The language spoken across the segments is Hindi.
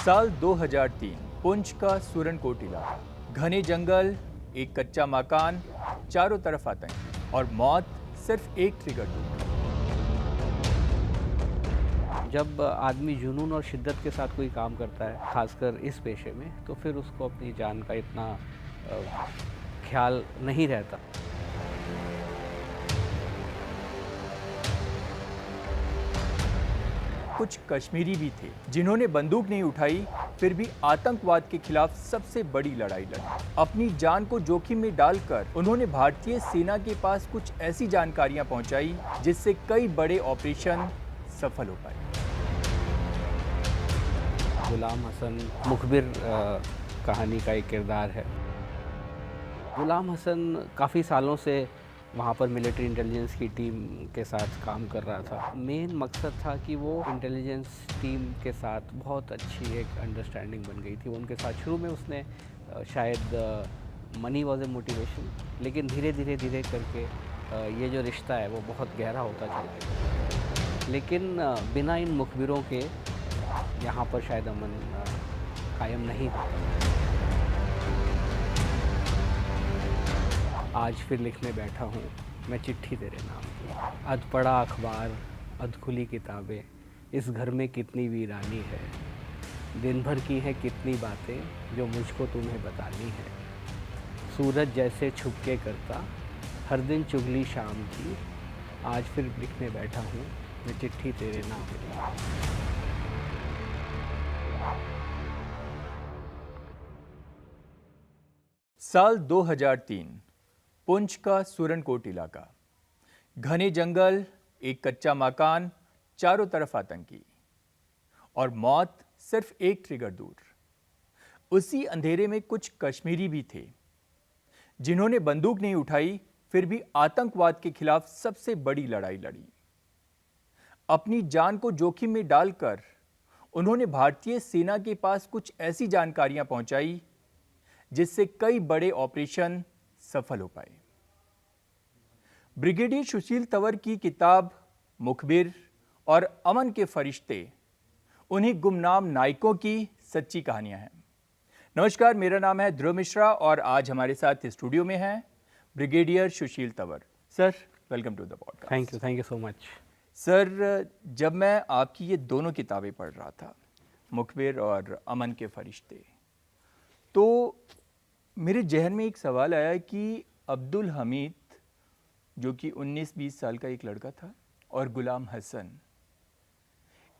साल 2003 पुंछ का सूरनकोट इलाका, घने जंगल, एक कच्चा मकान, चारों तरफ आतंक और मौत सिर्फ एक ट्रिगर दूर। जब आदमी जुनून और शिद्दत के साथ कोई काम करता है, खासकर इस पेशे में, तो फिर उसको अपनी जान का इतना ख्याल नहीं रहता। कुछ कश्मीरी भी थे जिन्होंने बंदूक नहीं उठाई, फिर भी आतंकवाद के खिलाफ सबसे बड़ी लड़ाई लड़ी। अपनी जान को जोखिम में डालकर उन्होंने भारतीय सेना के पास कुछ ऐसी जानकारियां पहुंचाई जिससे कई बड़े ऑपरेशन सफल हो पाए। गुलाम हसन मुखबिर कहानी का एक किरदार है। गुलाम हसन काफ़ी सालों से वहाँ पर मिलिट्री इंटेलिजेंस की टीम के साथ काम कर रहा था। मेन मकसद था कि वो इंटेलिजेंस टीम के साथ बहुत अच्छी एक अंडरस्टैंडिंग बन गई थी। उनके साथ शुरू में उसने शायद मनी वॉज ए मोटिवेशन, लेकिन धीरे करके ये जो रिश्ता है वो बहुत गहरा होता चला गया। लेकिन बिना इन मुखबिरों के यहाँ पर शायद अमन कायम नहीं होता। आज फिर लिखने बैठा हूँ मैं चिट्ठी तेरे नाम की। अध पढ़ा अखबार, अध खुली किताबें, इस घर में कितनी वीरानी है। दिन भर की हैं कितनी बातें जो मुझको तुम्हें बतानी है। सूरज जैसे छुप के करता हर दिन चुगली शाम की। आज फिर लिखने बैठा हूँ मैं चिट्ठी तेरे नाम की। साल 2003 पुंछ का सूरनकोट इलाका, घने जंगल, एक कच्चा मकान, चारों तरफ आतंकी और मौत सिर्फ एक ट्रिगर दूर। उसी अंधेरे में कुछ कश्मीरी भी थे जिन्होंने बंदूक नहीं उठाई, फिर भी आतंकवाद के खिलाफ सबसे बड़ी लड़ाई लड़ी। अपनी जान को जोखिम में डालकर उन्होंने भारतीय सेना के पास कुछ ऐसी जानकारियां पहुंचाई जिससे कई बड़े ऑपरेशन सफल हो पाए। ब्रिगेडियर सुशील तंवर की किताब मुखबिर और अमन के फरिश्ते उन्हीं गुमनाम नायकों की सच्ची कहानियां हैं। नमस्कार, मेरा नाम है ध्रुव मिश्रा और आज हमारे साथ स्टूडियो में हैं brigadier Sushil Tanwar. Sir, welcome to the podcast. Thank you so much. Sir, जब मैं आपकी ये दोनों किताबें पढ़ रहा था, मुखबिर और अमन के फरिश्ते, तो मेरे जहन में एक सवाल आया कि अब्दुल हमीद, जो कि 19-20 साल का एक लड़का था, और गुलाम हसन,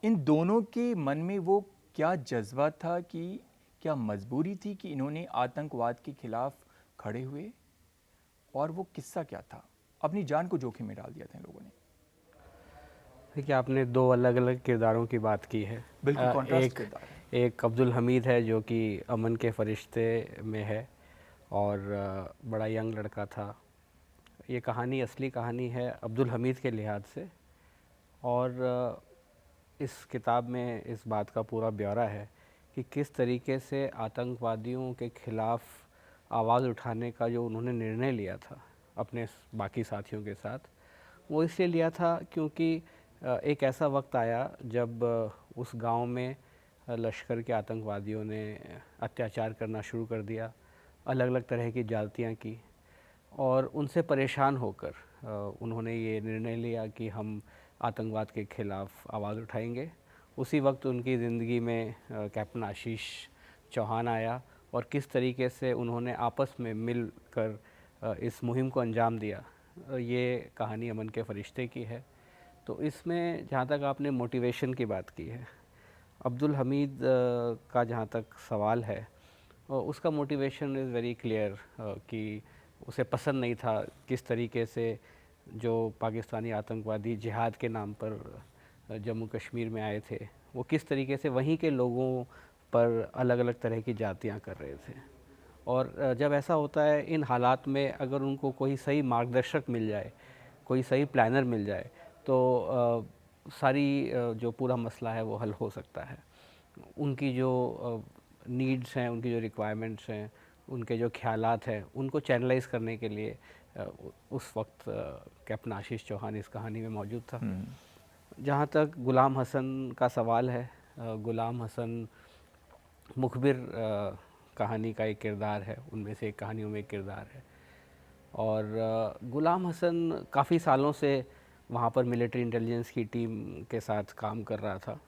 इन दोनों के मन में वो क्या जज्बा था, कि क्या मजबूरी थी कि इन्होंने आतंकवाद के खिलाफ खड़े हुए, और वो किस्सा क्या था? अपनी जान को जोखिम में डाल दिया था इन लोगों ने। देखिए, आपने दो अलग अलग किरदारों की बात की है। बिल्कुल कॉन्ट्रास्ट किरदार है। एक अब्दुल हमीद है जो कि अमन के फरिश्ते में है और बड़ा यंग लड़का था। ये कहानी असली कहानी है अब्दुल हमीद के लिहाज से, और इस किताब में इस बात का पूरा ब्यौरा है कि किस तरीके से आतंकवादियों के ख़िलाफ़ आवाज़ उठाने का जो उन्होंने निर्णय लिया था अपने बाकी साथियों के साथ, वो इसलिए लिया था क्योंकि एक ऐसा वक्त आया जब उस गांव में लश्कर के आतंकवादियों ने अत्याचार करना शुरू कर दिया, अलग अलग तरह की जातियाँ की, और उनसे परेशान होकर उन्होंने ये निर्णय लिया कि हम आतंकवाद के ख़िलाफ़ आवाज़ उठाएंगे। उसी वक्त उनकी ज़िंदगी में कैप्टन आशीष चौहान आया और किस तरीके से उन्होंने आपस में मिलकर इस मुहिम को अंजाम दिया, ये कहानी अमन के फरिश्ते की है। तो इसमें जहाँ तक आपने मोटिवेशन की बात की है, अब्दुल हमीद का जहाँ तक सवाल है, उसका मोटिवेशन इज़ वेरी क्लियर कि उसे पसंद नहीं था किस तरीके से जो पाकिस्तानी आतंकवादी जिहाद के नाम पर जम्मू कश्मीर में आए थे, वो किस तरीके से वहीं के लोगों पर अलग अलग तरह की जातियाँ कर रहे थे। और जब ऐसा होता है, इन हालात में अगर उनको कोई सही मार्गदर्शक मिल जाए, कोई सही प्लानर मिल जाए, तो सारी जो पूरा मसला है वो हल हो सकता है। उनकी जो नीड्स हैं, उनकी जो रिक्वायरमेंट्स हैं, उनके जो ख्यालात हैं, उनको चैनलाइज़ करने के लिए उस वक्त कैप्टन आशीष चौहान इस कहानी में मौजूद था। जहाँ तक गुलाम हसन का सवाल है, गुलाम हसन मुखबिर कहानी का एक किरदार है, उनमें से एक कहानियों में एक किरदार है। और गुलाम हसन काफ़ी सालों से वहाँ पर मिलिट्री इंटेलिजेंस की टीम के साथ काम कर रहा था।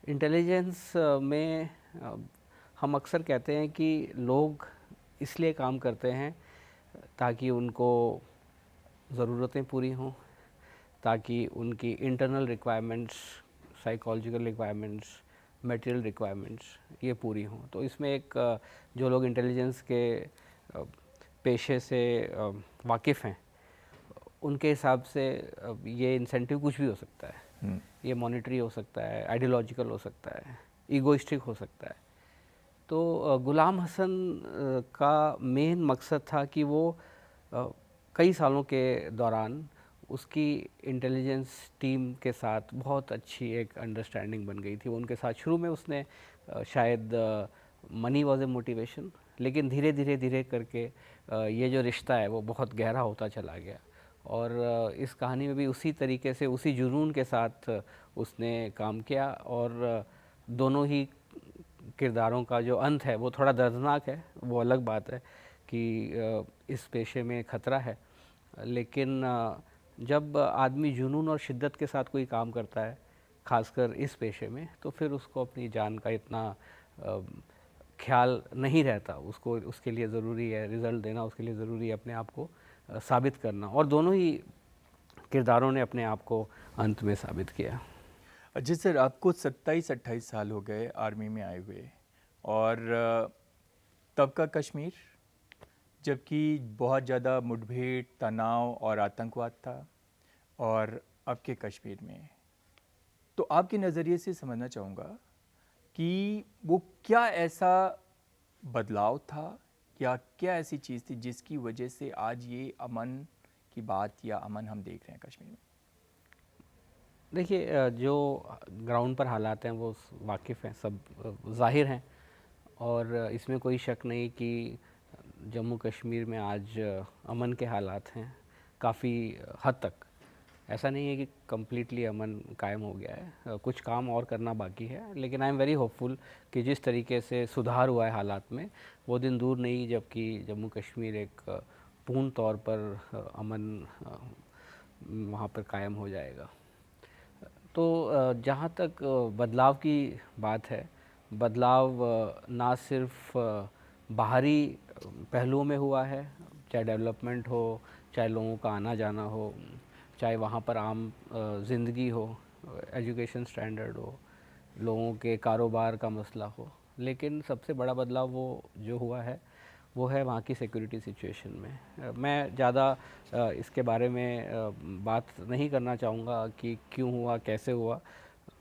इंटेलिजेंस में हम अक्सर कहते हैं कि लोग इसलिए काम करते हैं ताकि उनको ज़रूरतें पूरी हों, ताकि उनकी internal requirements, psychological requirements, material requirements ये पूरी हों। तो इसमें एक जो लोग इंटेलिजेंस के पेशे से वाकिफ़ हैं, उनके हिसाब से ये इंसेंटिव कुछ भी हो सकता है। ये मॉनेटरी हो सकता है, आइडियोलॉजिकल हो सकता है, ईगोइस्टिक हो सकता है। तो गुलाम हसन का मेन मकसद था कि वो कई सालों के दौरान उसकी इंटेलिजेंस टीम के साथ बहुत अच्छी एक अंडरस्टैंडिंग बन गई थी। वो उनके साथ शुरू में उसने शायद मनी वॉज ए मोटिवेशन, लेकिन धीरे धीरे धीरे करके ये जो रिश्ता है वो बहुत गहरा होता चला गया। और इस कहानी में भी उसी तरीके से, उसी जुनून के साथ उसने काम किया। और दोनों ही किरदारों का जो अंत है वो थोड़ा दर्दनाक है, वो अलग बात है कि इस पेशे में खतरा है। लेकिन जब आदमी जुनून और शिद्दत के साथ कोई काम करता है, खासकर इस पेशे में, तो फिर उसको अपनी जान का इतना ख्याल नहीं रहता। उसको उसके लिए ज़रूरी है रिज़ल्ट देना, उसके लिए ज़रूरी है अपने आप को साबित करना। और दोनों ही किरदारों ने अपने आप को अंत में साबित किया। जी सर, आपको 27-28 साल हो गए आर्मी में आए हुए, और तब का कश्मीर, जबकि बहुत ज़्यादा मुठभेड़, तनाव और आतंकवाद था, और अब के कश्मीर में, तो आपके नज़रिए से समझना चाहूँगा कि वो क्या ऐसा बदलाव था, या क्या ऐसी चीज़ थी जिसकी वजह से आज ये अमन की बात या अमन हम देख रहे हैं कश्मीर में? देखिए, जो ग्राउंड पर हालात हैं वो वाकिफ़ हैं, सब ज़ाहिर हैं। और इसमें कोई शक नहीं कि जम्मू कश्मीर में आज अमन के हालात हैं काफ़ी हद तक। ऐसा नहीं है कि कम्प्लीटली अमन कायम हो गया है, कुछ काम और करना बाकी है। लेकिन आई एम वेरी होपफुल कि जिस तरीके से सुधार हुआ है हालात में, वो दिन दूर नहीं जबकि जम्मू कश्मीर एक पूर्ण तौर पर अमन वहाँ पर कायम हो जाएगा। तो जहाँ तक बदलाव की बात है, बदलाव ना सिर्फ बाहरी पहलुओं में हुआ है, चाहे डेवलपमेंट हो, चाहे लोगों का आना जाना हो, चाहे वहाँ पर आम ज़िंदगी हो, एजुकेशन स्टैंडर्ड हो, लोगों के कारोबार का मसला हो। लेकिन सबसे बड़ा बदलाव वो जो हुआ है वो है वहाँ की सिक्योरिटी सिचुएशन में। मैं ज़्यादा इसके बारे में बात नहीं करना चाहूँगा कि क्यों हुआ, कैसे हुआ।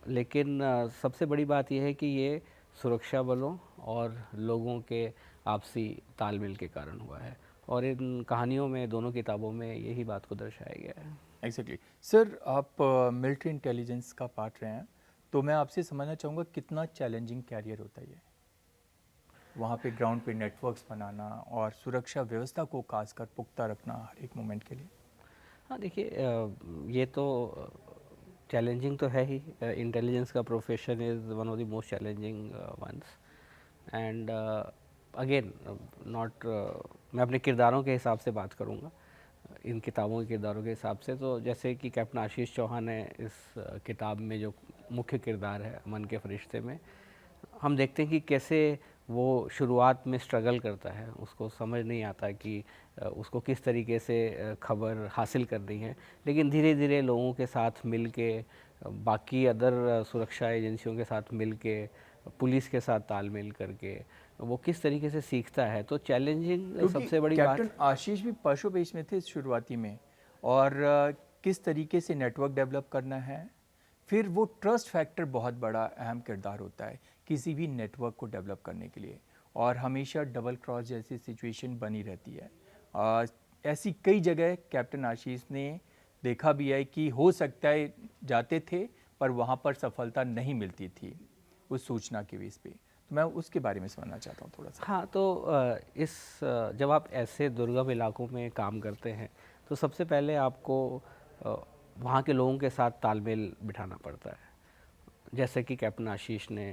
लेकिन सबसे बड़ी बात यह है कि ये सुरक्षा बलों और लोगों के आपसी तालमेल के कारण हुआ है। और इन कहानियों में, दोनों किताबों में यही बात को दर्शाया गया है। एग्जैक्टली सर, आप मिलिट्री इंटेलिजेंस का पार्ट रहे हैं, तो मैं आपसे समझना चाहूँगा कितना चैलेंजिंग कैरियर होता है ये, वहाँ पे ग्राउंड पे नेटवर्क्स बनाना और सुरक्षा व्यवस्था को खासकर पुख्ता रखना हर एक मोमेंट के लिए। हाँ, देखिए, ये तो चैलेंजिंग तो है ही। इंटेलिजेंस का profession is one of the most challenging ones. And again, not मैं अपने किरदारों के हिसाब से बात करूँगा, इन किताबों के किरदारों के हिसाब से। तो जैसे कि कैप्टन आशीष चौहान है इस किताब में जो मुख्य किरदार है अमन के फरिश्ते में, हम देखते हैं कि कैसे वो शुरुआत में स्ट्रगल करता है, उसको समझ नहीं आता कि उसको किस तरीके से खबर हासिल करनी है। लेकिन धीरे धीरे लोगों के साथ मिल के, बाकी अदर सुरक्षा एजेंसियों के साथ मिल के, पुलिस के साथ तालमेल करके वो किस तरीके से सीखता है। तो चैलेंजिंग सबसे बड़ी बात। कैप्टन आशीष भी पशु पेश में थे शुरुआती में, और किस तरीके से नेटवर्क डेवलप करना है, फिर वो ट्रस्ट फैक्टर बहुत बड़ा अहम किरदार होता है किसी भी नेटवर्क को डेवलप करने के लिए, और हमेशा डबल क्रॉस जैसी सिचुएशन बनी रहती है। ऐसी कई जगह कैप्टन आशीष ने देखा भी है कि हो सकता है जाते थे पर वहाँ पर सफलता नहीं मिलती थी उस सूचना के बेस पे। तो मैं उसके बारे में समझना चाहता हूँ थोड़ा सा। हाँ, तो जब आप ऐसे दुर्गम इलाकों में काम करते हैं तो सबसे पहले आपको वहाँ के लोगों के साथ तालमेल बिठाना पड़ता है। जैसे कि कैप्टन आशीष ने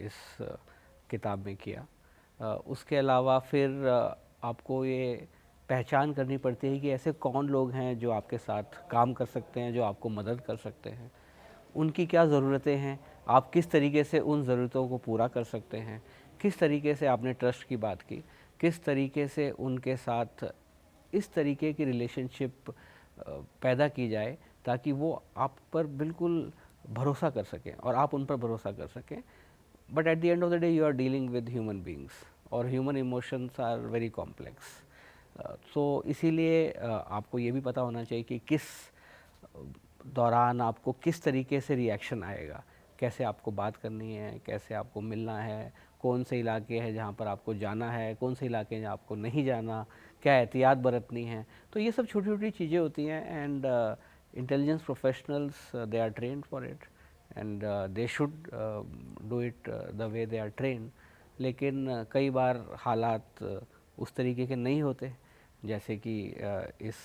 इस किताब में किया। उसके अलावा फिर आपको ये पहचान करनी पड़ती है कि ऐसे कौन लोग हैं जो आपके साथ काम कर सकते हैं, जो आपको मदद कर सकते हैं, उनकी क्या ज़रूरतें हैं, आप किस तरीके से उन ज़रूरतों को पूरा कर सकते हैं, किस तरीके से आपने ट्रस्ट की बात की, किस तरीके से उनके साथ इस तरीके की रिलेशनशिप पैदा की जाए ताकि वो आप पर बिल्कुल भरोसा कर सकें और आप उन पर भरोसा कर सकें। But at the end of the day you are dealing with human beings और human emotions are very complex. So इसीलिए आपको ये भी पता होना चाहिए कि किस दौरान आपको किस तरीके से रिएक्शन आएगा, कैसे आपको बात करनी है, कैसे आपको मिलना है, कौन से इलाके हैं जहाँ पर आपको जाना है, कौन से इलाके हैं जहाँ आपको नहीं जाना, क्या एहतियात बरतनी है। तो ये सब छोटी छोटी चीज़ें होती हैं and intelligence professionals they are trained for it and they should do it the way they are train. लेकिन कई बार हालात उस तरीके के नहीं होते, जैसे कि इस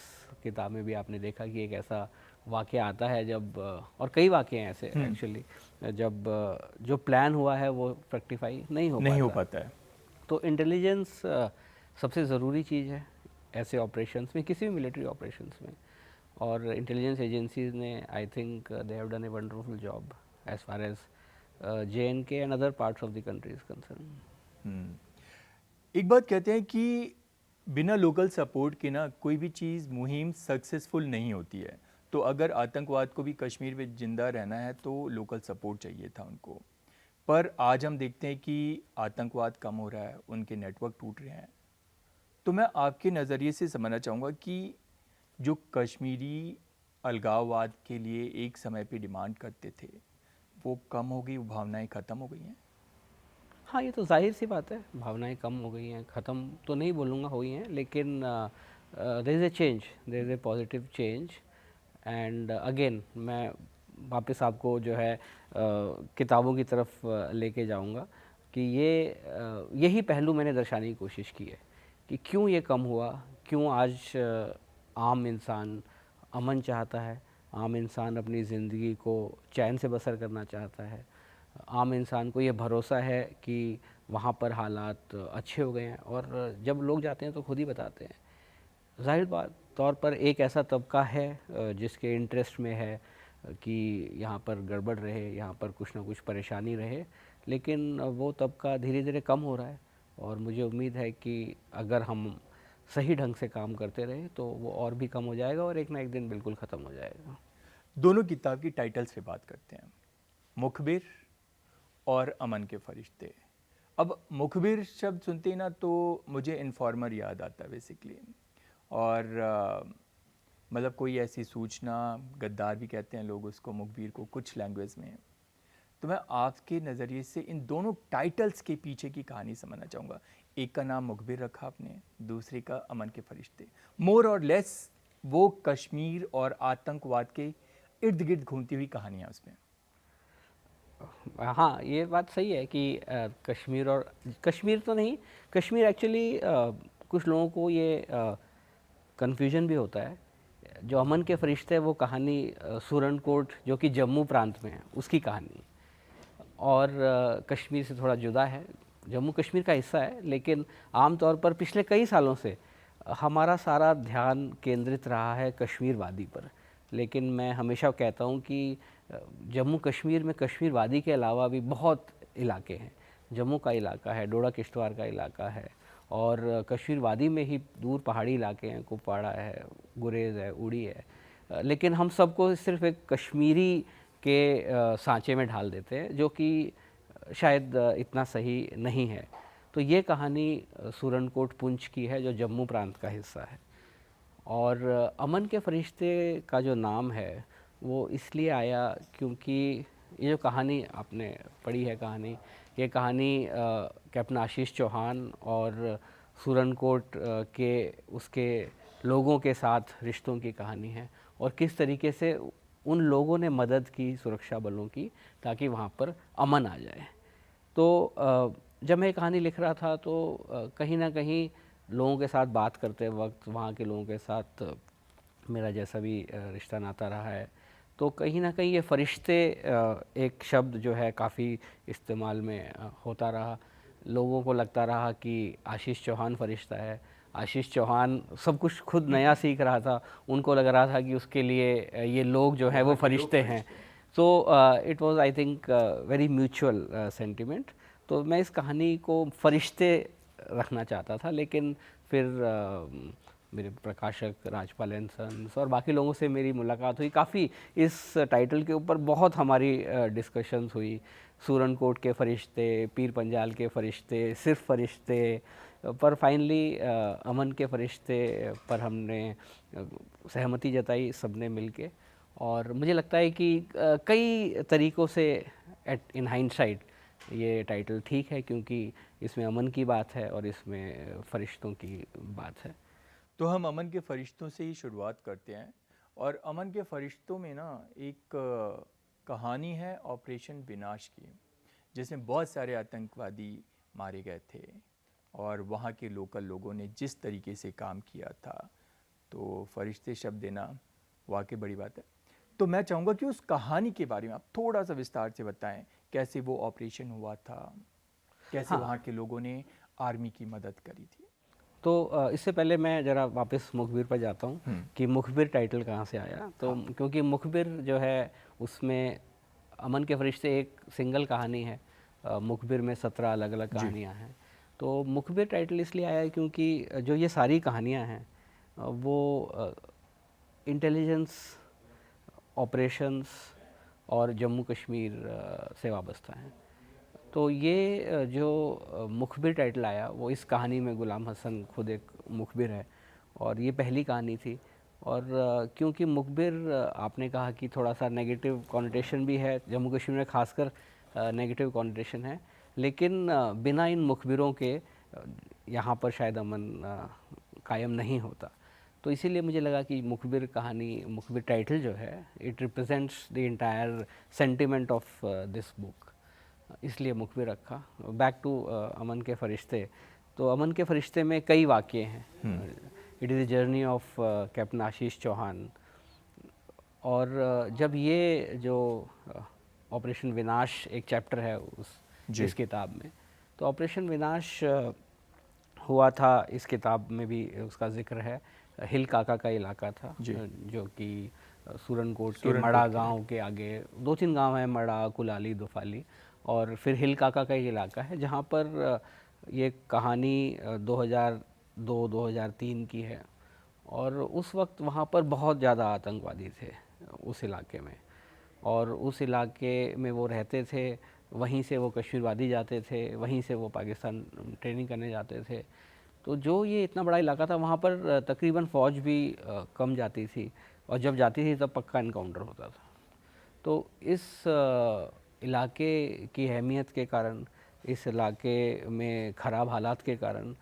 किताब में भी आपने देखा कि एक ऐसा वाक़या आता है जब और कई वाक़ये हैं ऐसे एक्चुअली जब जो प्लान हुआ है वो फ्रक्टिफाई नहीं हो पाता है। तो इंटेलिजेंस सबसे ज़रूरी चीज़ है ऐसे ऑपरेशंस में, किसी भी मिलिट्री ऑपरेशंस में। और इंटेलिजेंस एजेंसीज ने I think they have done a wonderful job as far as JNK and other parts of the country is concern. एक बात कहते हैं कि बिना लोकल सपोर्ट के ना कोई भी चीज़ मुहिम सक्सेसफुल नहीं होती है। तो अगर आतंकवाद को भी कश्मीर में जिंदा रहना है तो लोकल सपोर्ट चाहिए था उनको। पर आज हम देखते हैं कि आतंकवाद कम हो रहा है, उनके नेटवर्क टूट रहे हैं। तो मैं आपके नज़रिए से समझना चाहूँगा कि जो कश्मीरी अलगाववाद के लिए एक समय पे डिमांड करते थे वो कम हो गई, वो भावनाएं ख़त्म हो गई हैं। हाँ, ये तो ज़ाहिर सी बात है, भावनाएं कम हो गई हैं, ख़त्म तो नहीं बोलूँगा हुई हैं, लेकिन there is a change, there is a positive change. And again मैं वापस आपको जो है किताबों की तरफ लेके जाऊँगा कि यही पहलू मैंने दर्शाने की कोशिश की है कि क्यों ये कम हुआ, क्यों आज आम इंसान अमन चाहता है, आम इंसान अपनी ज़िंदगी को चैन से बसर करना चाहता है, आम इंसान को ये भरोसा है कि वहाँ पर हालात अच्छे हो गए हैं। और जब लोग जाते हैं तो खुद ही बताते हैं। ज़ाहिर बात तौर पर एक ऐसा तबका है जिसके इंटरेस्ट में है कि यहाँ पर गड़बड़ रहे, यहाँ पर कुछ ना कुछ परेशानी रहे, लेकिन वो तबका धीरे धीरे कम हो रहा है और मुझे उम्मीद है कि अगर हम सही ढंग से काम करते रहे तो वो और भी कम हो जाएगा और एक ना एक दिन बिल्कुल ख़त्म हो जाएगा। दोनों किताब की टाइटल्स पे बात करते हैं, मुखबिर और अमन के फरिश्ते। अब मुखबिर शब्द सुनते ही ना तो मुझे इन्फॉर्मर याद आता है बेसिकली। और मतलब कोई ऐसी सूचना, गद्दार भी कहते हैं लोग उसको, मुखबिर को कुछ लैंग्वेज में। तो मैं आपके नज़रिए से इन दोनों टाइटल्स के पीछे की कहानी समझना चाहूँगा। एक का नाम मुखबिर रखा आपने, दूसरे का अमन के फरिश्ते। मोर और लेस वो कश्मीर और आतंकवाद के इर्द गिर्द घूमती हुई कहानियाँ उसमें। हाँ, ये बात सही है कि कश्मीर और कश्मीर तो नहीं, कश्मीर एक्चुअली कुछ लोगों को ये कन्फ्यूजन भी होता है। जो अमन के फरिश्ते वो कहानी सुरनकोट जो कि जम्मू प्रांत में है उसकी कहानी, और कश्मीर से थोड़ा जुदा है, जम्मू कश्मीर का हिस्सा है, लेकिन आम तौर पर पिछले कई सालों से हमारा सारा ध्यान केंद्रित रहा है कश्मीर वादी पर। लेकिन मैं हमेशा कहता हूँ कि जम्मू कश्मीर में कश्मीर वादी के अलावा भी बहुत इलाके हैं। जम्मू का इलाका है, डोडा किश्तवाड़ का इलाका है, और कश्मीर वादी में ही दूर पहाड़ी इलाके हैं, कुपवाड़ा है, गुरेज़ है, उड़ी है। लेकिन हम सबको सिर्फ एक कश्मीरी के सांचे में ढाल देते हैं, जो कि शायद इतना सही नहीं है। तो ये कहानी सुरनकोट पुंछ की है जो जम्मू प्रांत का हिस्सा है। और अमन के फरिश्ते का जो नाम है वो इसलिए आया क्योंकि ये जो कहानी आपने पढ़ी है, ये कहानी कैप्टन आशीष चौहान और सुरनकोट के उसके लोगों के साथ रिश्तों की कहानी है, और किस तरीके से उन लोगों ने मदद की सुरक्षा बलों की ताकि वहाँ पर अमन आ जाए। तो जब मैं ये कहानी लिख रहा था तो कहीं ना कहीं लोगों के साथ बात करते वक्त, वहाँ के लोगों के साथ मेरा जैसा भी रिश्ता नाता रहा है, तो कहीं ना कहीं ये फरिश्ते एक शब्द जो है काफ़ी इस्तेमाल में होता रहा। लोगों को लगता रहा कि आशीष चौहान फरिश्ता है। आशीष चौहान सब कुछ खुद नया सीख रहा था, उनको लग रहा था कि उसके लिए ये लोग जो हैं वो फरिश्ते हैं। So it was I think very mutual sentiment. तो मैं इस कहानी को फरिश्ते रखना चाहता था, लेकिन फिर मेरे प्रकाशक राजपाल एंड सन्स और बाकी लोगों से मेरी मुलाकात हुई। काफ़ी इस टाइटल के ऊपर बहुत हमारी डिस्कशंस हुई। सूरनकोट के फरिश्ते, पीर पंजाल के फरिश्ते, सिर्फ फरिश्ते, पर फाइनली अमन के फरिश्ते पर हमने सहमति जताई सबने मिलके। और मुझे लगता है कि कई तरीक़ों से इन हाइंडसाइट ये टाइटल ठीक है, क्योंकि इसमें अमन की बात है और इसमें फरिश्तों की बात है। तो हम अमन के फरिश्तों से ही शुरुआत करते हैं। और अमन के फरिश्तों में ना एक कहानी है ऑपरेशन विनाश की, जिसमें बहुत सारे आतंकवादी मारे गए थे और वहाँ के लोकल लोगों ने जिस तरीके से काम किया था, तो फरिश्ते शब्द देना वाकई बड़ी बात है। तो मैं चाहूँगा कि उस कहानी के बारे में आप थोड़ा सा विस्तार से बताएं, कैसे वो ऑपरेशन हुआ था, कैसे वहाँ के लोगों ने आर्मी की मदद करी थी। तो इससे पहले मैं ज़रा वापस मुखबिर पर जाता हूँ कि मुखबिर टाइटल कहाँ से आया। तो क्योंकि मुखबिर जो है उसमें अमन के फरिश्ते एक सिंगल कहानी है, मुखबिर में 17 अलग अलग कहानियाँ हैं। तो मुखबिर टाइटल इसलिए आया क्योंकि जो ये सारी कहानियाँ हैं वो इंटेलिजेंस ऑपरेशंस और जम्मू कश्मीर से वाबस्ता हैं। तो ये जो मुखबिर टाइटल आया वो इस कहानी में गुलाम हसन खुद एक मुखबिर है और ये पहली कहानी थी। और क्योंकि मुखबिर आपने कहा कि थोड़ा सा नेगेटिव कॉनोटेशन भी है, जम्मू कश्मीर में खासकर नेगेटिव कॉनोटेशन है, लेकिन बिना इन मुखबिरों के यहाँ पर शायद अमन कायम नहीं होता। तो इसीलिए मुझे लगा कि मुखबिर कहानी, मुखबिर टाइटल जो है it represents the entire sentiment of this book, इसलिए मुखबिर रखा। बैक टू अमन के फरिश्ते। तो अमन के फरिश्ते में कई वाक़ये हैं। It is the journey of captain Ashish Chauhan. और जब ये जो ऑपरेशन विनाश एक चैप्टर है इस किताब में, तो ऑपरेशन विनाश हुआ था, इस किताब में भी उसका जिक्र है। हिल काका का इलाका था जो कि सूरनकोट के मड़ा गांव के आगे 2-3 गांव हैं, मड़ा, कुलाली, दुफाली, और फिर हिल काका का एक इलाका है जहाँ पर ये कहानी 2002-2003 की है। और उस वक्त वहाँ पर बहुत ज़्यादा आतंकवादी थे उस इलाके में, और उस इलाके में वो रहते थे। वहीं से वो कश्मीरवादी जाते थे, वहीं से वो पाकिस्तान ट्रेनिंग करने जाते थे। तो जो ये इतना बड़ा इलाका था, वहाँ पर तकरीबन फ़ौज भी कम जाती थी, और जब जाती थी तब पक्का इनकाउंटर होता था। तो इस इलाके की अहमियत के कारण, इस इलाके में ख़राब हालात के कारण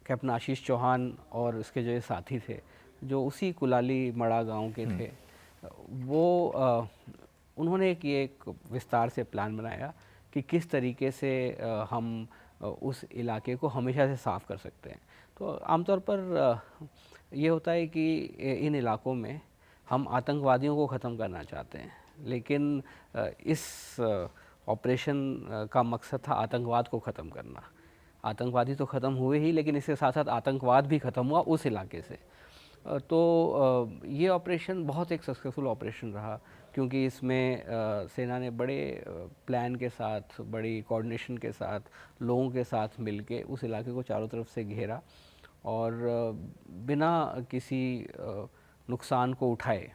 कैप्टन आशीष चौहान और उसके जो ये साथी थे, जो उसी कुलाली मड़ा गांव के थे, वो उन्होंने एक विस्तार से प्लान बनाया कि किस तरीके से हम उस इलाके को हमेशा से साफ़ कर सकते हैं। तो आमतौर पर ये होता है कि इन इलाकों में हम आतंकवादियों को ख़त्म करना चाहते हैं, लेकिन इस ऑपरेशन का मकसद था आतंकवाद को ख़त्म करना। आतंकवादी तो ख़त्म हुए ही, लेकिन इसके साथ साथ आतंकवाद भी ख़त्म हुआ उस इलाके से। तो ये ऑपरेशन बहुत एक सक्सेसफुल ऑपरेशन रहा, क्योंकि इसमें सेना ने बड़े प्लान के साथ, बड़ी कोऑर्डिनेशन के साथ, लोगों के साथ मिलके उस इलाके को चारों तरफ से घेरा और बिना किसी नुकसान को उठाए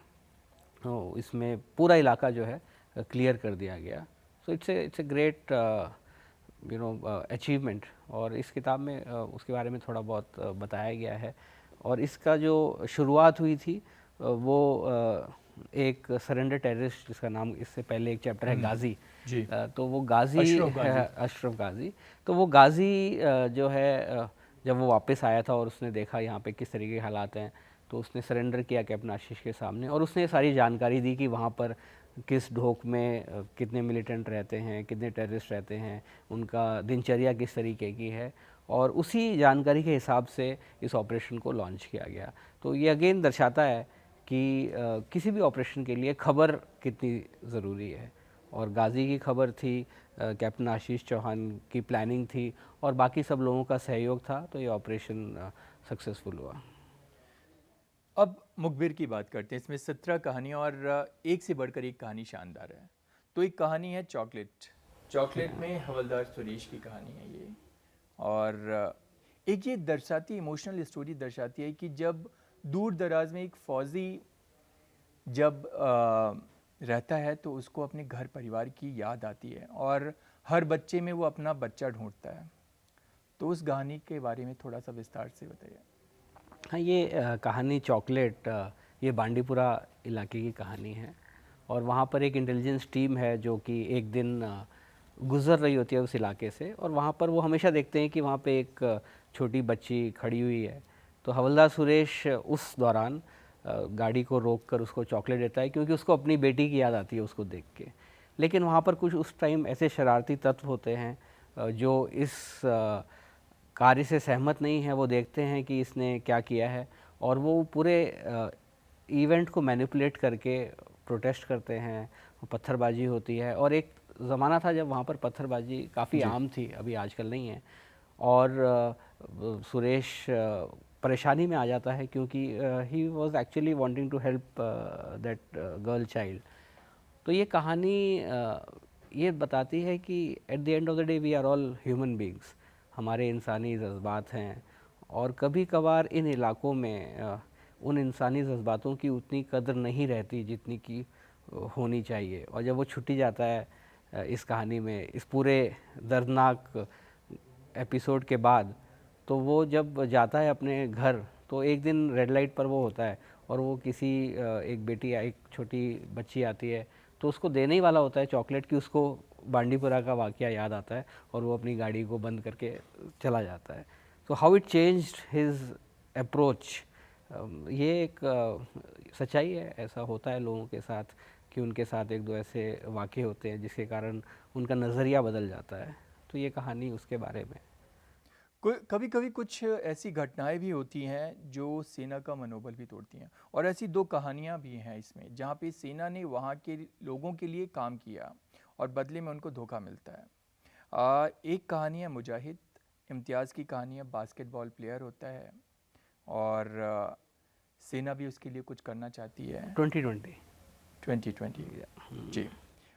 इसमें पूरा इलाका जो है क्लियर कर दिया गया। So it's a great achievement, और इस किताब में उसके बारे में थोड़ा बहुत बताया गया है। और इसका जो शुरुआत हुई थी वो एक सरेंडर टेररिस्ट, जिसका नाम इससे पहले एक चैप्टर है गाजी, तो वो गाजी अशरफ गाजी। तो वो गाजी जो है जब वो वापस आया था और उसने देखा यहाँ पे किस तरीके के हालात हैं, तो उसने सरेंडर किया कैप्टन आशीष के सामने, और उसने सारी जानकारी दी कि वहाँ पर किस ढोक में कितने मिलिटेंट रहते हैं, कितने टेररिस्ट रहते हैं, उनका दिनचर्या किस तरीके की है, और उसी जानकारी के हिसाब से इस ऑपरेशन को लॉन्च किया गया। तो ये अगेन दर्शाता है कि किसी भी ऑपरेशन के लिए खबर कितनी ज़रूरी है, और गाजी की खबर थी, कैप्टन आशीष चौहान की प्लानिंग थी और बाकी सब लोगों का सहयोग था, तो ये ऑपरेशन सक्सेसफुल हुआ। अब मुखबिर की बात करते हैं। इसमें 17 कहानियाँ और एक से बढ़कर एक कहानी शानदार है। तो एक कहानी है चॉकलेट। चॉकलेट में हवलदार सुरेश की कहानी है ये। और एक ये दर्शाती, इमोशनल स्टोरी दर्शाती है कि जब दूर दराज में एक फौजी जब रहता है तो उसको अपने घर परिवार की याद आती है और हर बच्चे में वो अपना बच्चा ढूंढता है। तो उस कहानी के बारे में थोड़ा सा विस्तार से बताइए। हाँ, ये कहानी चॉकलेट ये बांडीपुरा इलाके की कहानी है और वहाँ पर एक इंटेलिजेंस टीम है जो कि एक दिन गुज़र रही होती है उस इलाके से, और वहाँ पर वो हमेशा देखते हैं कि वहाँ पे एक छोटी बच्ची खड़ी हुई है। तो हवलदार सुरेश उस दौरान गाड़ी को रोककर उसको चॉकलेट देता है क्योंकि उसको अपनी बेटी की याद आती है उसको देख के। लेकिन वहाँ पर कुछ उस टाइम ऐसे शरारती तत्व होते हैं जो इस कार्य से सहमत नहीं है। वो देखते हैं कि इसने क्या किया है और वो पूरे इवेंट को मैनिपुलेट करके प्रोटेस्ट करते हैं, पत्थरबाजी होती है। और एक ज़माना था जब वहाँ पर पत्थरबाजी काफ़ी आम थी, अभी आजकल नहीं है। और सुरेश परेशानी में आ जाता है क्योंकि he was actually wanting to help that girl child. तो ये कहानी ये बताती है कि at the end of the day we are all human beings, हमारे इंसानी जज्बात हैं और कभी कभार इन इलाकों में उन इंसानी जज्बातों की उतनी कदर नहीं रहती जितनी की होनी चाहिए। और जब वो छुट्टी जाता है इस कहानी में, इस पूरे दर्दनाक एपिसोड के बाद, तो वो जब जाता है अपने घर तो एक दिन रेड लाइट पर वो होता है और वो किसी एक बेटी या एक छोटी बच्ची आती है तो उसको देने ही वाला होता है चॉकलेट की, उसको बांडीपुरा का वाक़या याद आता है और वो अपनी गाड़ी को बंद करके चला जाता है। तो how it changed his approach, ये एक सच्चाई है। ऐसा होता है लोगों के साथ कि उनके साथ एक दो ऐसे वाक़े होते हैं जिसके कारण उनका नज़रिया बदल जाता है। तो ये कहानी उसके बारे में। कभी कभी कुछ ऐसी घटनाएं भी होती हैं जो सेना का मनोबल भी तोड़ती हैं, और ऐसी दो कहानियां भी हैं इसमें जहां पे सेना ने वहां के लोगों के लिए काम किया और बदले में उनको धोखा मिलता है। एक कहानी है मुजाहिद। इम्तियाज़ की कहानी है, बास्केटबॉल प्लेयर होता है और सेना भी उसके लिए कुछ करना चाहती है। 2020 2020 जी।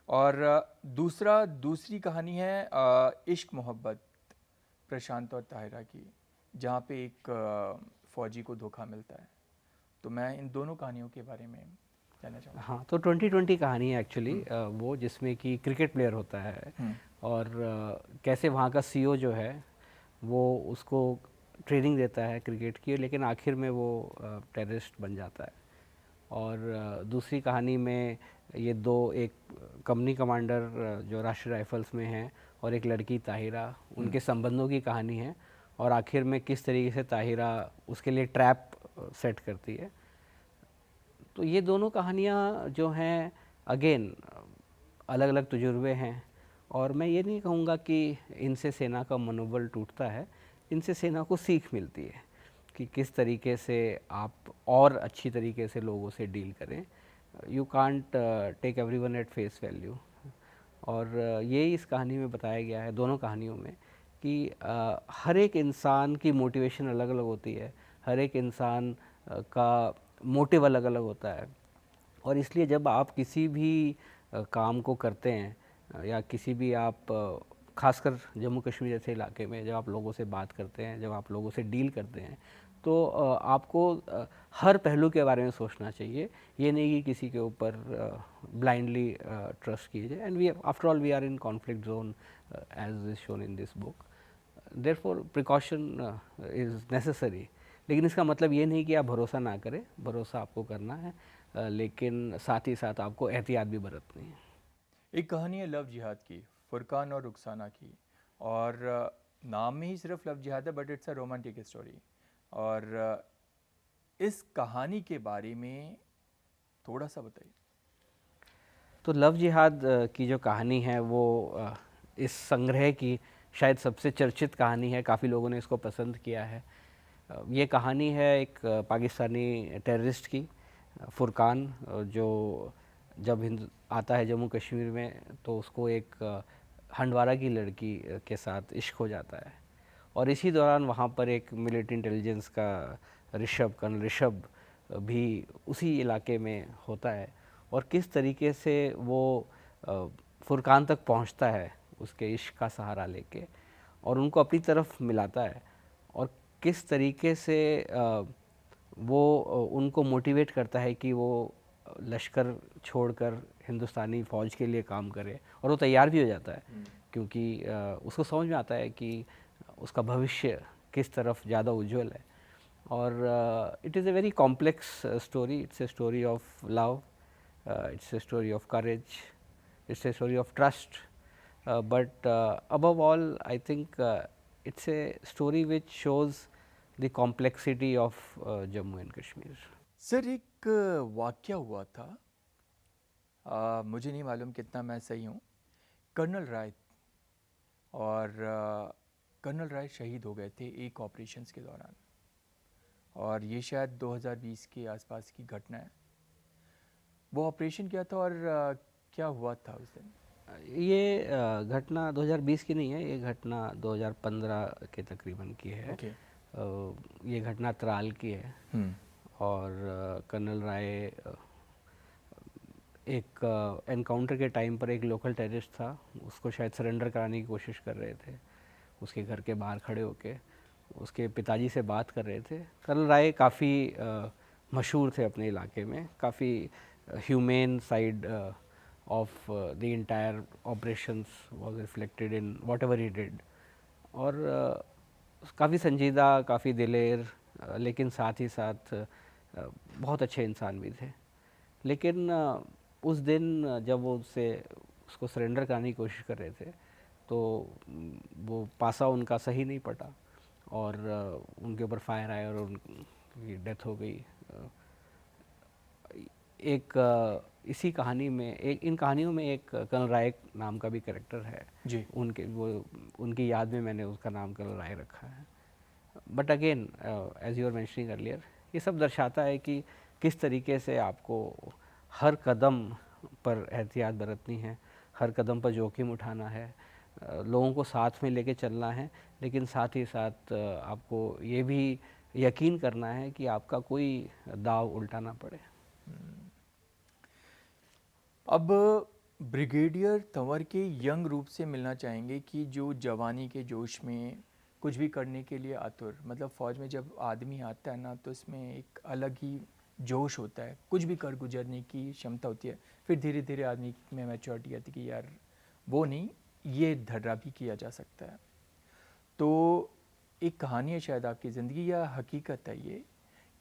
और दूसरी कहानी है इश्क मोहब्बत, प्रशांत और ताहिरा की, जहाँ पे एक फ़ौजी को धोखा मिलता है। तो मैं इन दोनों कहानियों के बारे में जानना चाहूँगा। हाँ, तो 2020 कहानी है एक्चुअली वो, जिसमें कि क्रिकेट प्लेयर होता है और कैसे वहाँ का सीईओ जो है वो उसको ट्रेनिंग देता है क्रिकेट की, लेकिन आखिर में वो टेररिस्ट बन जाता है। और दूसरी कहानी में ये दो, एक कंपनी कमांडर जो राष्ट्रीय राइफल्स में हैं और एक लड़की ताहिरा, उनके संबंधों की कहानी है और आखिर में किस तरीके से ताहिरा उसके लिए ट्रैप सेट करती है। तो ये दोनों कहानियाँ जो हैं अगेन अलग अलग तजुर्बे हैं और मैं ये नहीं कहूँगा कि इनसे सेना का मनोबल टूटता है, इनसे सेना को सीख मिलती है कि किस तरीके से आप और अच्छी तरीके से लोगों से डील करें। You can't take everyone at face value. और ये इस कहानी में बताया गया है, दोनों कहानियों में, कि हर एक इंसान की मोटिवेशन अलग अलग होती है, हर एक इंसान का मोटिव अलग अलग होता है। और इसलिए जब आप किसी भी काम को करते हैं या किसी भी आप खासकर जम्मू कश्मीर जैसे इलाके में जब आप लोगों से बात करते हैं, जब आप लोगों से डील करते हैं, तो आपको हर पहलू के बारे में सोचना चाहिए। ये नहीं कि किसी के ऊपर ब्लाइंडली ट्रस्ट कीजिए। And we after all we are in conflict zone as is shown in this book, therefore precaution is necessary. लेकिन इसका मतलब ये नहीं कि आप भरोसा ना करें, भरोसा आपको करना है, लेकिन साथ ही साथ आपको एहतियात भी बरतनी है। एक कहानी है लव जिहाद की, फुरकान और रुखसाना की। और नाम में ही सिर्फ लव जिहाद है, but it's a romantic story. और इस कहानी के बारे में थोड़ा सा बताइए। तो लव जिहाद की जो कहानी है वो इस संग्रह की शायद सबसे चर्चित कहानी है, काफ़ी लोगों ने इसको पसंद किया है। ये कहानी है एक पाकिस्तानी टेररिस्ट की, फुरकान, जो जब हिंद आता है जम्मू कश्मीर में तो उसको एक हंडवारा की लड़की के साथ इश्क हो जाता है। और इसी दौरान वहाँ पर एक मिलिट्री इंटेलिजेंस का कर्नल ऋषभ भी उसी इलाके में होता है, और किस तरीके से वो फुरकान तक पहुँचता है उसके इश्क का सहारा लेके और उनको अपनी तरफ मिलाता है, और किस तरीके से वो उनको मोटिवेट करता है कि वो लश्कर छोड़कर हिंदुस्तानी फ़ौज के लिए काम करे, और वो तैयार भी हो जाता है क्योंकि उसको समझ में आता है कि उसका भविष्य किस तरफ ज़्यादा उज्जवल है। और it is a very complex story. It's a story of love, it's a story of courage, it's a story of trust, but above all I think it's a story which shows the complexity of Jammu and Kashmir. Sir एक वाक़या हुआ था, मुझे नहीं मालूम कितना मैं सही हूँ। कर्नल राय और कर्नल राय शहीद हो गए थे एक ऑपरेशंस के दौरान, और ये शायद 2020 के आसपास की घटना है। वो ऑपरेशन क्या था और क्या हुआ था उस दिन? ये घटना 2020 की नहीं है, ये घटना 2015 के तकरीबन की है। ओके। ये घटना त्राल की है, और कर्नल राय एक एनकाउंटर के टाइम पर एक लोकल टेररिस्ट था, उसको शायद सरेंडर कराने की कोशिश कर रहे थे। उसके घर के बाहर खड़े होके उसके पिताजी से बात कर रहे थे। कर्नल राय काफ़ी मशहूर थे अपने इलाके में, काफ़ी humane side of the entire operations was reflected in whatever he did, और काफ़ी संजीदा, काफ़ी दिलेर, लेकिन साथ ही साथ बहुत अच्छे इंसान भी थे। लेकिन उस दिन जब वो उसको सरेंडर कराने की कोशिश कर रहे थे, तो वो पासा उनका सही नहीं पटा और उनके ऊपर फायर आया और उनकी डेथ हो गई। इसी कहानी में इन कहानियों में एक कर्नल राय नाम का भी कैरेक्टर है जी। उनकी याद में मैंने उसका नाम कर्नल राय रखा है। But again as you are mentioning earlier, ये सब दर्शाता है कि किस तरीके से आपको हर कदम पर एहतियात बरतनी है, हर कदम पर जोखिम उठाना है, लोगों को साथ में लेके चलना है, लेकिन साथ ही साथ आपको ये भी यकीन करना है कि आपका कोई दाव उल्टा ना पड़े। अब ब्रिगेडियर तंवर के यंग रूप से मिलना चाहेंगे कि जो जवानी के जोश में कुछ भी करने के लिए आतुर, मतलब फ़ौज में जब आदमी आता है ना, तो इसमें एक अलग ही जोश होता है, कुछ भी कर गुजरने की क्षमता होती है। फिर धीरे धीरे आदमी में मैच्योरिटी आती है कि यार वो नहीं, ये धर्रा भी किया जा सकता है। तो एक कहानी है शायद आपकी ज़िंदगी या हकीकत है ये,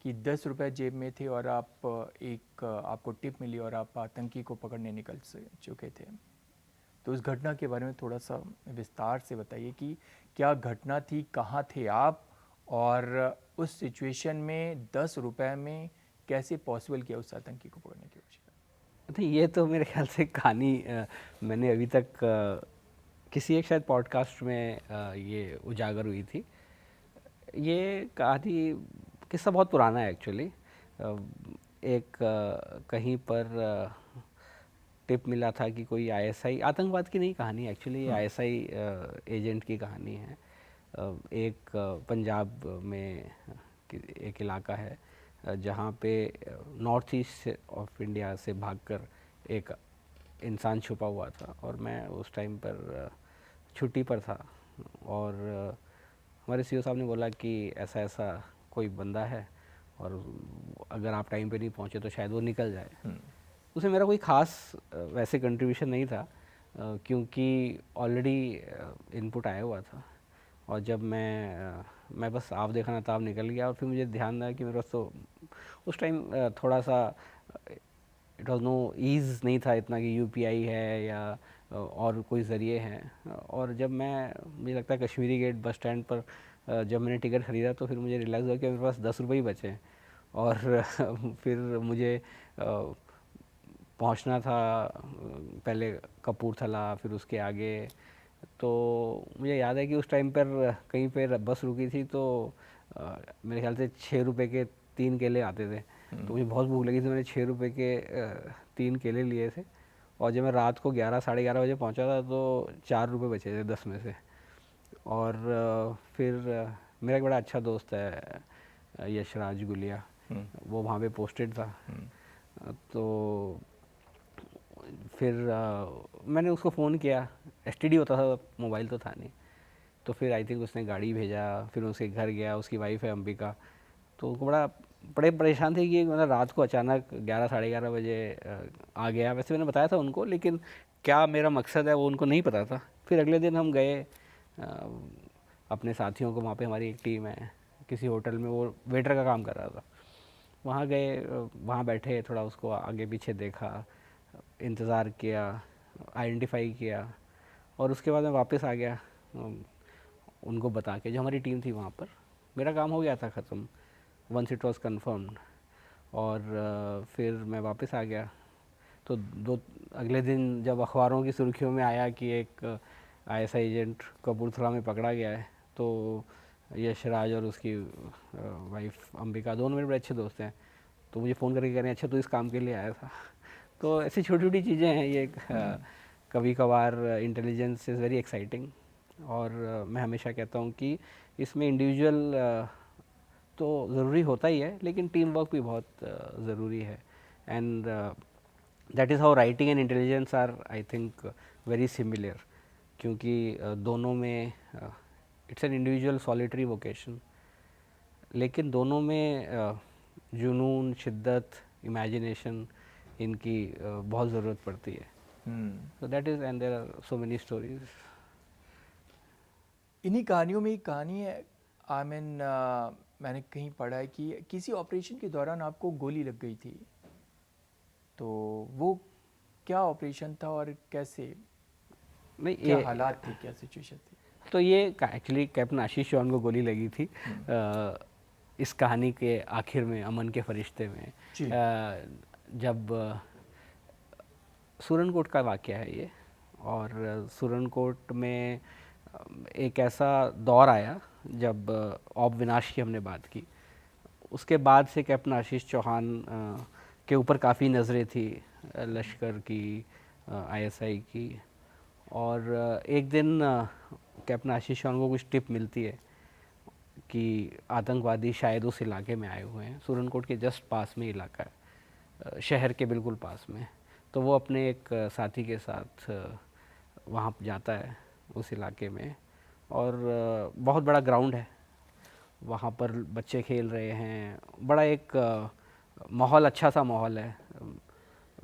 कि 10 रुपये जेब में थे और आपको टिप मिली और आप आतंकी को पकड़ने निकल चुके थे। तो उस घटना के बारे में थोड़ा सा विस्तार से बताइए कि क्या घटना थी, कहाँ थे आप, और उस सिचुएशन में 10 रुपये में कैसे पॉसिबल किया उस आतंकी को पकड़ने की कोशिश? नहीं, ये तो मेरे ख्याल से कहानी मैंने अभी तक किसी एक शायद पॉडकास्ट में ये उजागर हुई थी। ये कहानी किस्सा बहुत पुराना है एक्चुअली। एक कहीं पर टिप मिला था कि कोई आईएसआई, आतंकवाद की नहीं कहानी एक्चुअली, आईएसआई एजेंट की कहानी है। एक पंजाब में एक इलाका है जहाँ पे नॉर्थ ईस्ट ऑफ इंडिया से भागकर एक इंसान छुपा हुआ था, और मैं उस टाइम पर छुट्टी पर था, और हमारे सीईओ साहब ने बोला कि ऐसा ऐसा कोई बंदा है और अगर आप टाइम पे नहीं पहुँचे तो शायद वो निकल जाए। उसमें मेरा कोई ख़ास वैसे कंट्रीब्यूशन नहीं था, क्योंकि ऑलरेडी इनपुट आया हुआ था, और जब मैं बस आप देखा ना ताब निकल गया। और फिर मुझे ध्यान आया कि मेरे पास तो उस टाइम थोड़ा सा इट वॉज नो ईज़ नहीं था इतना कि यूपीआई है या और कोई ज़रिए हैं। और जब मुझे लगता है कश्मीरी गेट बस स्टैंड पर जब मैंने टिकट ख़रीदा तो फिर मुझे रियलाइज़ हुआ कि मेरे पास 10 रुपये ही बचे हैं, और फिर मुझे पहुंचना था पहले कपूरथला, फिर उसके आगे। तो मुझे याद है कि उस टाइम पर कहीं पर बस रुकी थी, तो मेरे ख्याल से 6 रुपये के 3 केले आते थे। तो मुझे बहुत भूख लगी थी, मैंने 6 रुपये के 3 केले लिए थे, और जब मैं रात को 11 साढ़े 11 बजे पहुंचा था तो 4 रुपये बचे थे 10 में से। और फिर मेरा एक बड़ा अच्छा दोस्त है यशराज गुलिया, वो वहाँ पे पोस्टेड था। तो फिर मैंने उसको फ़ोन किया, एसटीडी होता था, मोबाइल तो था नहीं। तो फिर आई थिंक उसने गाड़ी भेजा, फिर उसके घर गया, उसकी वाइफ है अंबिका, तो उनको बड़े परेशान थे कि मतलब रात को अचानक 11 साढ़े 11 बजे आ गया। वैसे मैंने बताया था उनको, लेकिन क्या मेरा मकसद है वो उनको नहीं पता था। फिर अगले दिन हम गए अपने साथियों को, वहाँ पे हमारी एक टीम है किसी होटल में, वो वेटर का काम कर रहा था। वहाँ गए, वहाँ बैठे, थोड़ा उसको आगे पीछे देखा, इंतज़ार किया, आइडेंटिफाई किया, और उसके बाद मैं वापस आ गया उनको बता के, जो हमारी टीम थी वहाँ पर। मेरा काम हो गया था ख़त्म, वंस इट वॉज कन्फर्म्ड। और फिर मैं वापस आ गया। तो अगले दिन जब अखबारों की सुर्खियों में आया कि एक आईएसआई एजेंट कपूरथला में पकड़ा गया है, तो यशराज और उसकी वाइफ अंबिका, दोनों मेरे बड़े अच्छे दोस्त हैं, तो मुझे फ़ोन करके कह रहे हैं अच्छा तो इस काम के लिए आया था। तो ऐसी छोटी छोटी चीज़ें हैं ये, कभी कभार इंटेलिजेंस इज़ वेरी एक्साइटिंग। और मैं हमेशा कहता हूँ कि इसमें इंडिविजुअल तो ज़रूरी होता ही है, लेकिन टीम वर्क भी बहुत ज़रूरी है। And that is how writing and intelligence are, I think, very similar, क्योंकि दोनों में it's an individual solitary vocation, लेकिन दोनों में जुनून, शिद्दत, इमेजिनेशन, इनकी बहुत ज़रूरत पड़ती है। So that is, and there are so many stories. इन्हीं कहानियों में एक कहानी है, आई मीन मैंने कहीं पढ़ा है कि किसी ऑपरेशन के दौरान आपको गोली लग गई थी, तो वो क्या ऑपरेशन था और कैसे, नहीं, क्या हालात थे, क्या सिचुएशन थी? तो ये एक्चुअली कैप्टन आशीष चौहान को गोली लगी थी इस कहानी के आखिर में, अमन के फरिश्ते में। जब सुरनकोट का वाक़या है ये, और सुरनकोट में एक ऐसा दौर आया जब औप विनाश की हमने बात की, उसके बाद से कैप्टन आशीष चौहान के ऊपर काफ़ी नज़रें थी लश्कर की, आईएसआई की। और एक दिन कैप्टन आशीष चौहान को कुछ टिप मिलती है कि आतंकवादी शायद उस इलाके में आए हुए हैं। सुरनकोट के जस्ट पास में इलाका है, शहर के बिल्कुल पास में। तो वो अपने एक साथी के साथ वहाँ जाता है उस इलाके में, और बहुत बड़ा ग्राउंड है, वहाँ पर बच्चे खेल रहे हैं, बड़ा एक माहौल, अच्छा सा माहौल है,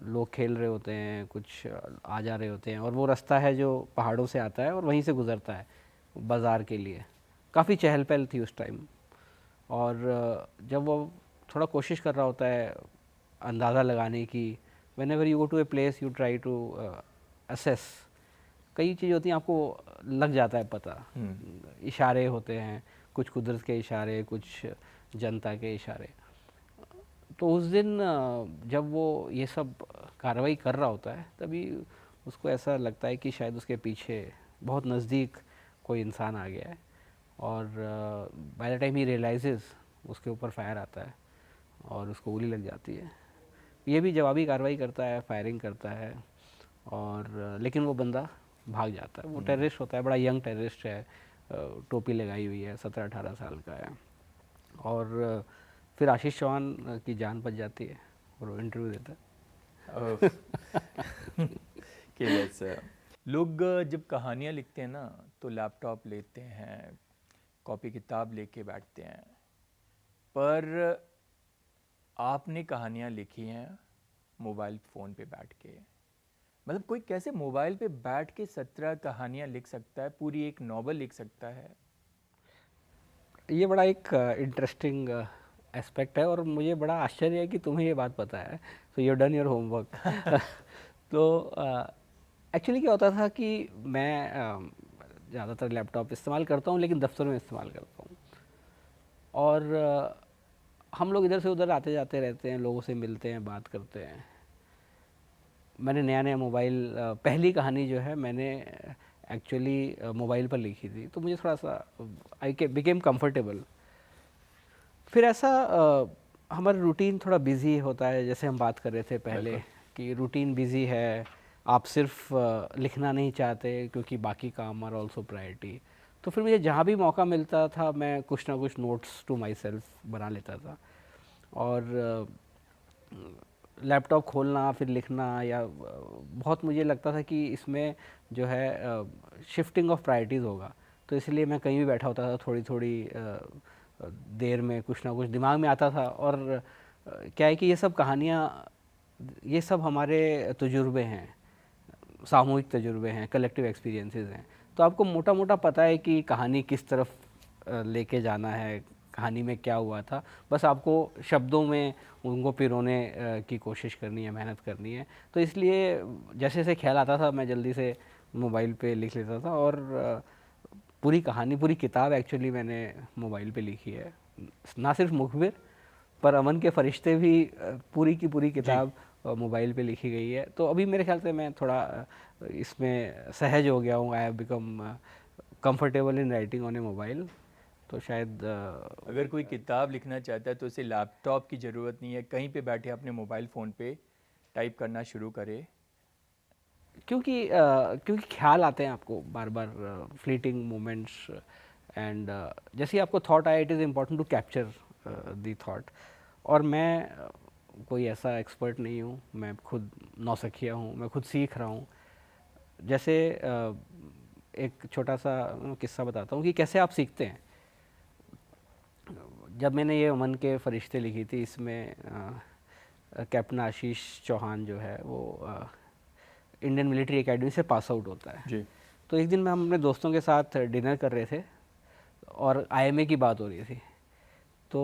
लोग खेल रहे होते हैं, कुछ आ जा रहे होते हैं, और वो रास्ता है जो पहाड़ों से आता है और वहीं से गुज़रता है बाज़ार के लिए। काफ़ी चहल पहल थी उस टाइम। और जब वो थोड़ा कोशिश कर रहा होता है अंदाज़ा लगाने की, whenever you go to a place you try to assess, कई चीज़ होती हैं, आपको लग जाता है पता, इशारे होते हैं, कुछ कुदरत के इशारे, कुछ जनता के इशारे। तो उस दिन जब वो ये सब कार्रवाई कर रहा होता है, तभी उसको ऐसा लगता है कि शायद उसके पीछे बहुत नज़दीक कोई इंसान आ गया है, और by the time he realises उसके ऊपर फायर आता है और उसको गोली लग जाती है। ये भी जवाबी कार्रवाई करता है, फायरिंग करता है, और लेकिन वो बंदा भाग जाता है। वो टेररिस्ट होता है, बड़ा यंग टेररिस्ट है, टोपी लगाई हुई है, 17-18 साल का है। और फिर आशीष चौहान की जान बच जाती है और वो इंटरव्यू देता है। कि वैसे लोग जब कहानियाँ लिखते हैं ना, तो लैपटॉप लेते हैं, कॉपी किताब लेके बैठते हैं, पर आपने कहानियाँ लिखी हैं मोबाइल फ़ोन पे बैठ के। मतलब कोई कैसे मोबाइल पे बैठ के 17 कहानियाँ लिख सकता है, पूरी एक नॉवल लिख सकता है? ये बड़ा एक इंटरेस्टिंग एस्पेक्ट है, और मुझे बड़ा आश्चर्य है कि तुम्हें ये बात पता है। So you done your homework. तो एक्चुअली क्या होता था कि मैं ज़्यादातर लैपटॉप इस्तेमाल करता हूँ, लेकिन दफ्तर में इस्तेमाल करता हूँ, और हम लोग इधर से उधर आते जाते रहते हैं, लोगों से मिलते हैं, बात करते हैं। मैंने नया नया मोबाइल, पहली कहानी जो है मैंने एक्चुअली मोबाइल पर लिखी थी, तो मुझे थोड़ा सा आई बिकेम कंफर्टेबल। फिर ऐसा हमारा रूटीन थोड़ा बिज़ी होता है, जैसे हम बात कर रहे थे पहले कि रूटीन बिज़ी है, आप सिर्फ लिखना नहीं चाहते क्योंकि बाकी काम आर ऑल्सो प्रायोरिटी। तो फिर मुझे जहाँ भी मौका मिलता था मैं कुछ ना कुछ नोट्स टू माई सेल्फ बना लेता था। और लैपटॉप खोलना फिर लिखना या बहुत मुझे लगता था कि इसमें जो है शिफ्टिंग ऑफ प्रायोरिटीज़ होगा। तो इसलिए मैं कहीं भी बैठा होता था, थोड़ी थोड़ी देर में कुछ ना कुछ दिमाग में आता था। और क्या है कि ये सब कहानियाँ, ये सब हमारे तजुर्बे हैं, सामूहिक तजुर्बे हैं, कलेक्टिव एक्सपीरियंसेस हैं। तो आपको मोटा मोटा पता है कि कहानी किस तरफ लेके जाना है, कहानी में क्या हुआ था, बस आपको शब्दों में उनको पिरोने की कोशिश करनी है, मेहनत करनी है। तो इसलिए जैसे जैसे ख्याल आता था मैं जल्दी से मोबाइल पे लिख लेता था। और पूरी कहानी, पूरी किताब एक्चुअली मैंने मोबाइल पे लिखी है। ना सिर्फ मुखबिर पर अमन के फरिश्ते भी पूरी की पूरी जी। किताब मोबाइल पे लिखी गई है। तो अभी मेरे ख्याल से मैं थोड़ा इसमें सहज हो गया हूँ। I have become comfortable in writing on A mobile. तो शायद अगर कोई किताब लिखना चाहता है तो उसे लैपटॉप की ज़रूरत नहीं है, कहीं पे बैठे अपने मोबाइल फ़ोन पे टाइप करना शुरू करे। क्योंकि ख्याल आते हैं आपको बार बार, फ्लीटिंग मोमेंट्स। एंड जैसे ही आपको थॉट आया, it is important to capture the thought. और मैं कोई ऐसा एक्सपर्ट नहीं हूँ, मैं खुद नौसिखिया हूँ, मैं खुद सीख रहा हूँ। जैसे एक छोटा सा किस्सा बताता हूँ कि कैसे आप सीखते हैं। जब मैंने ये अमन के फरिश्ते लिखी थी, इसमें कैप्टन आशीष चौहान जो है वो इंडियन मिलिट्री एकेडमी से पास आउट होता है। जी। तो एक दिन हम अपने दोस्तों के साथ डिनर कर रहे थे और आईएमए की बात हो रही थी। तो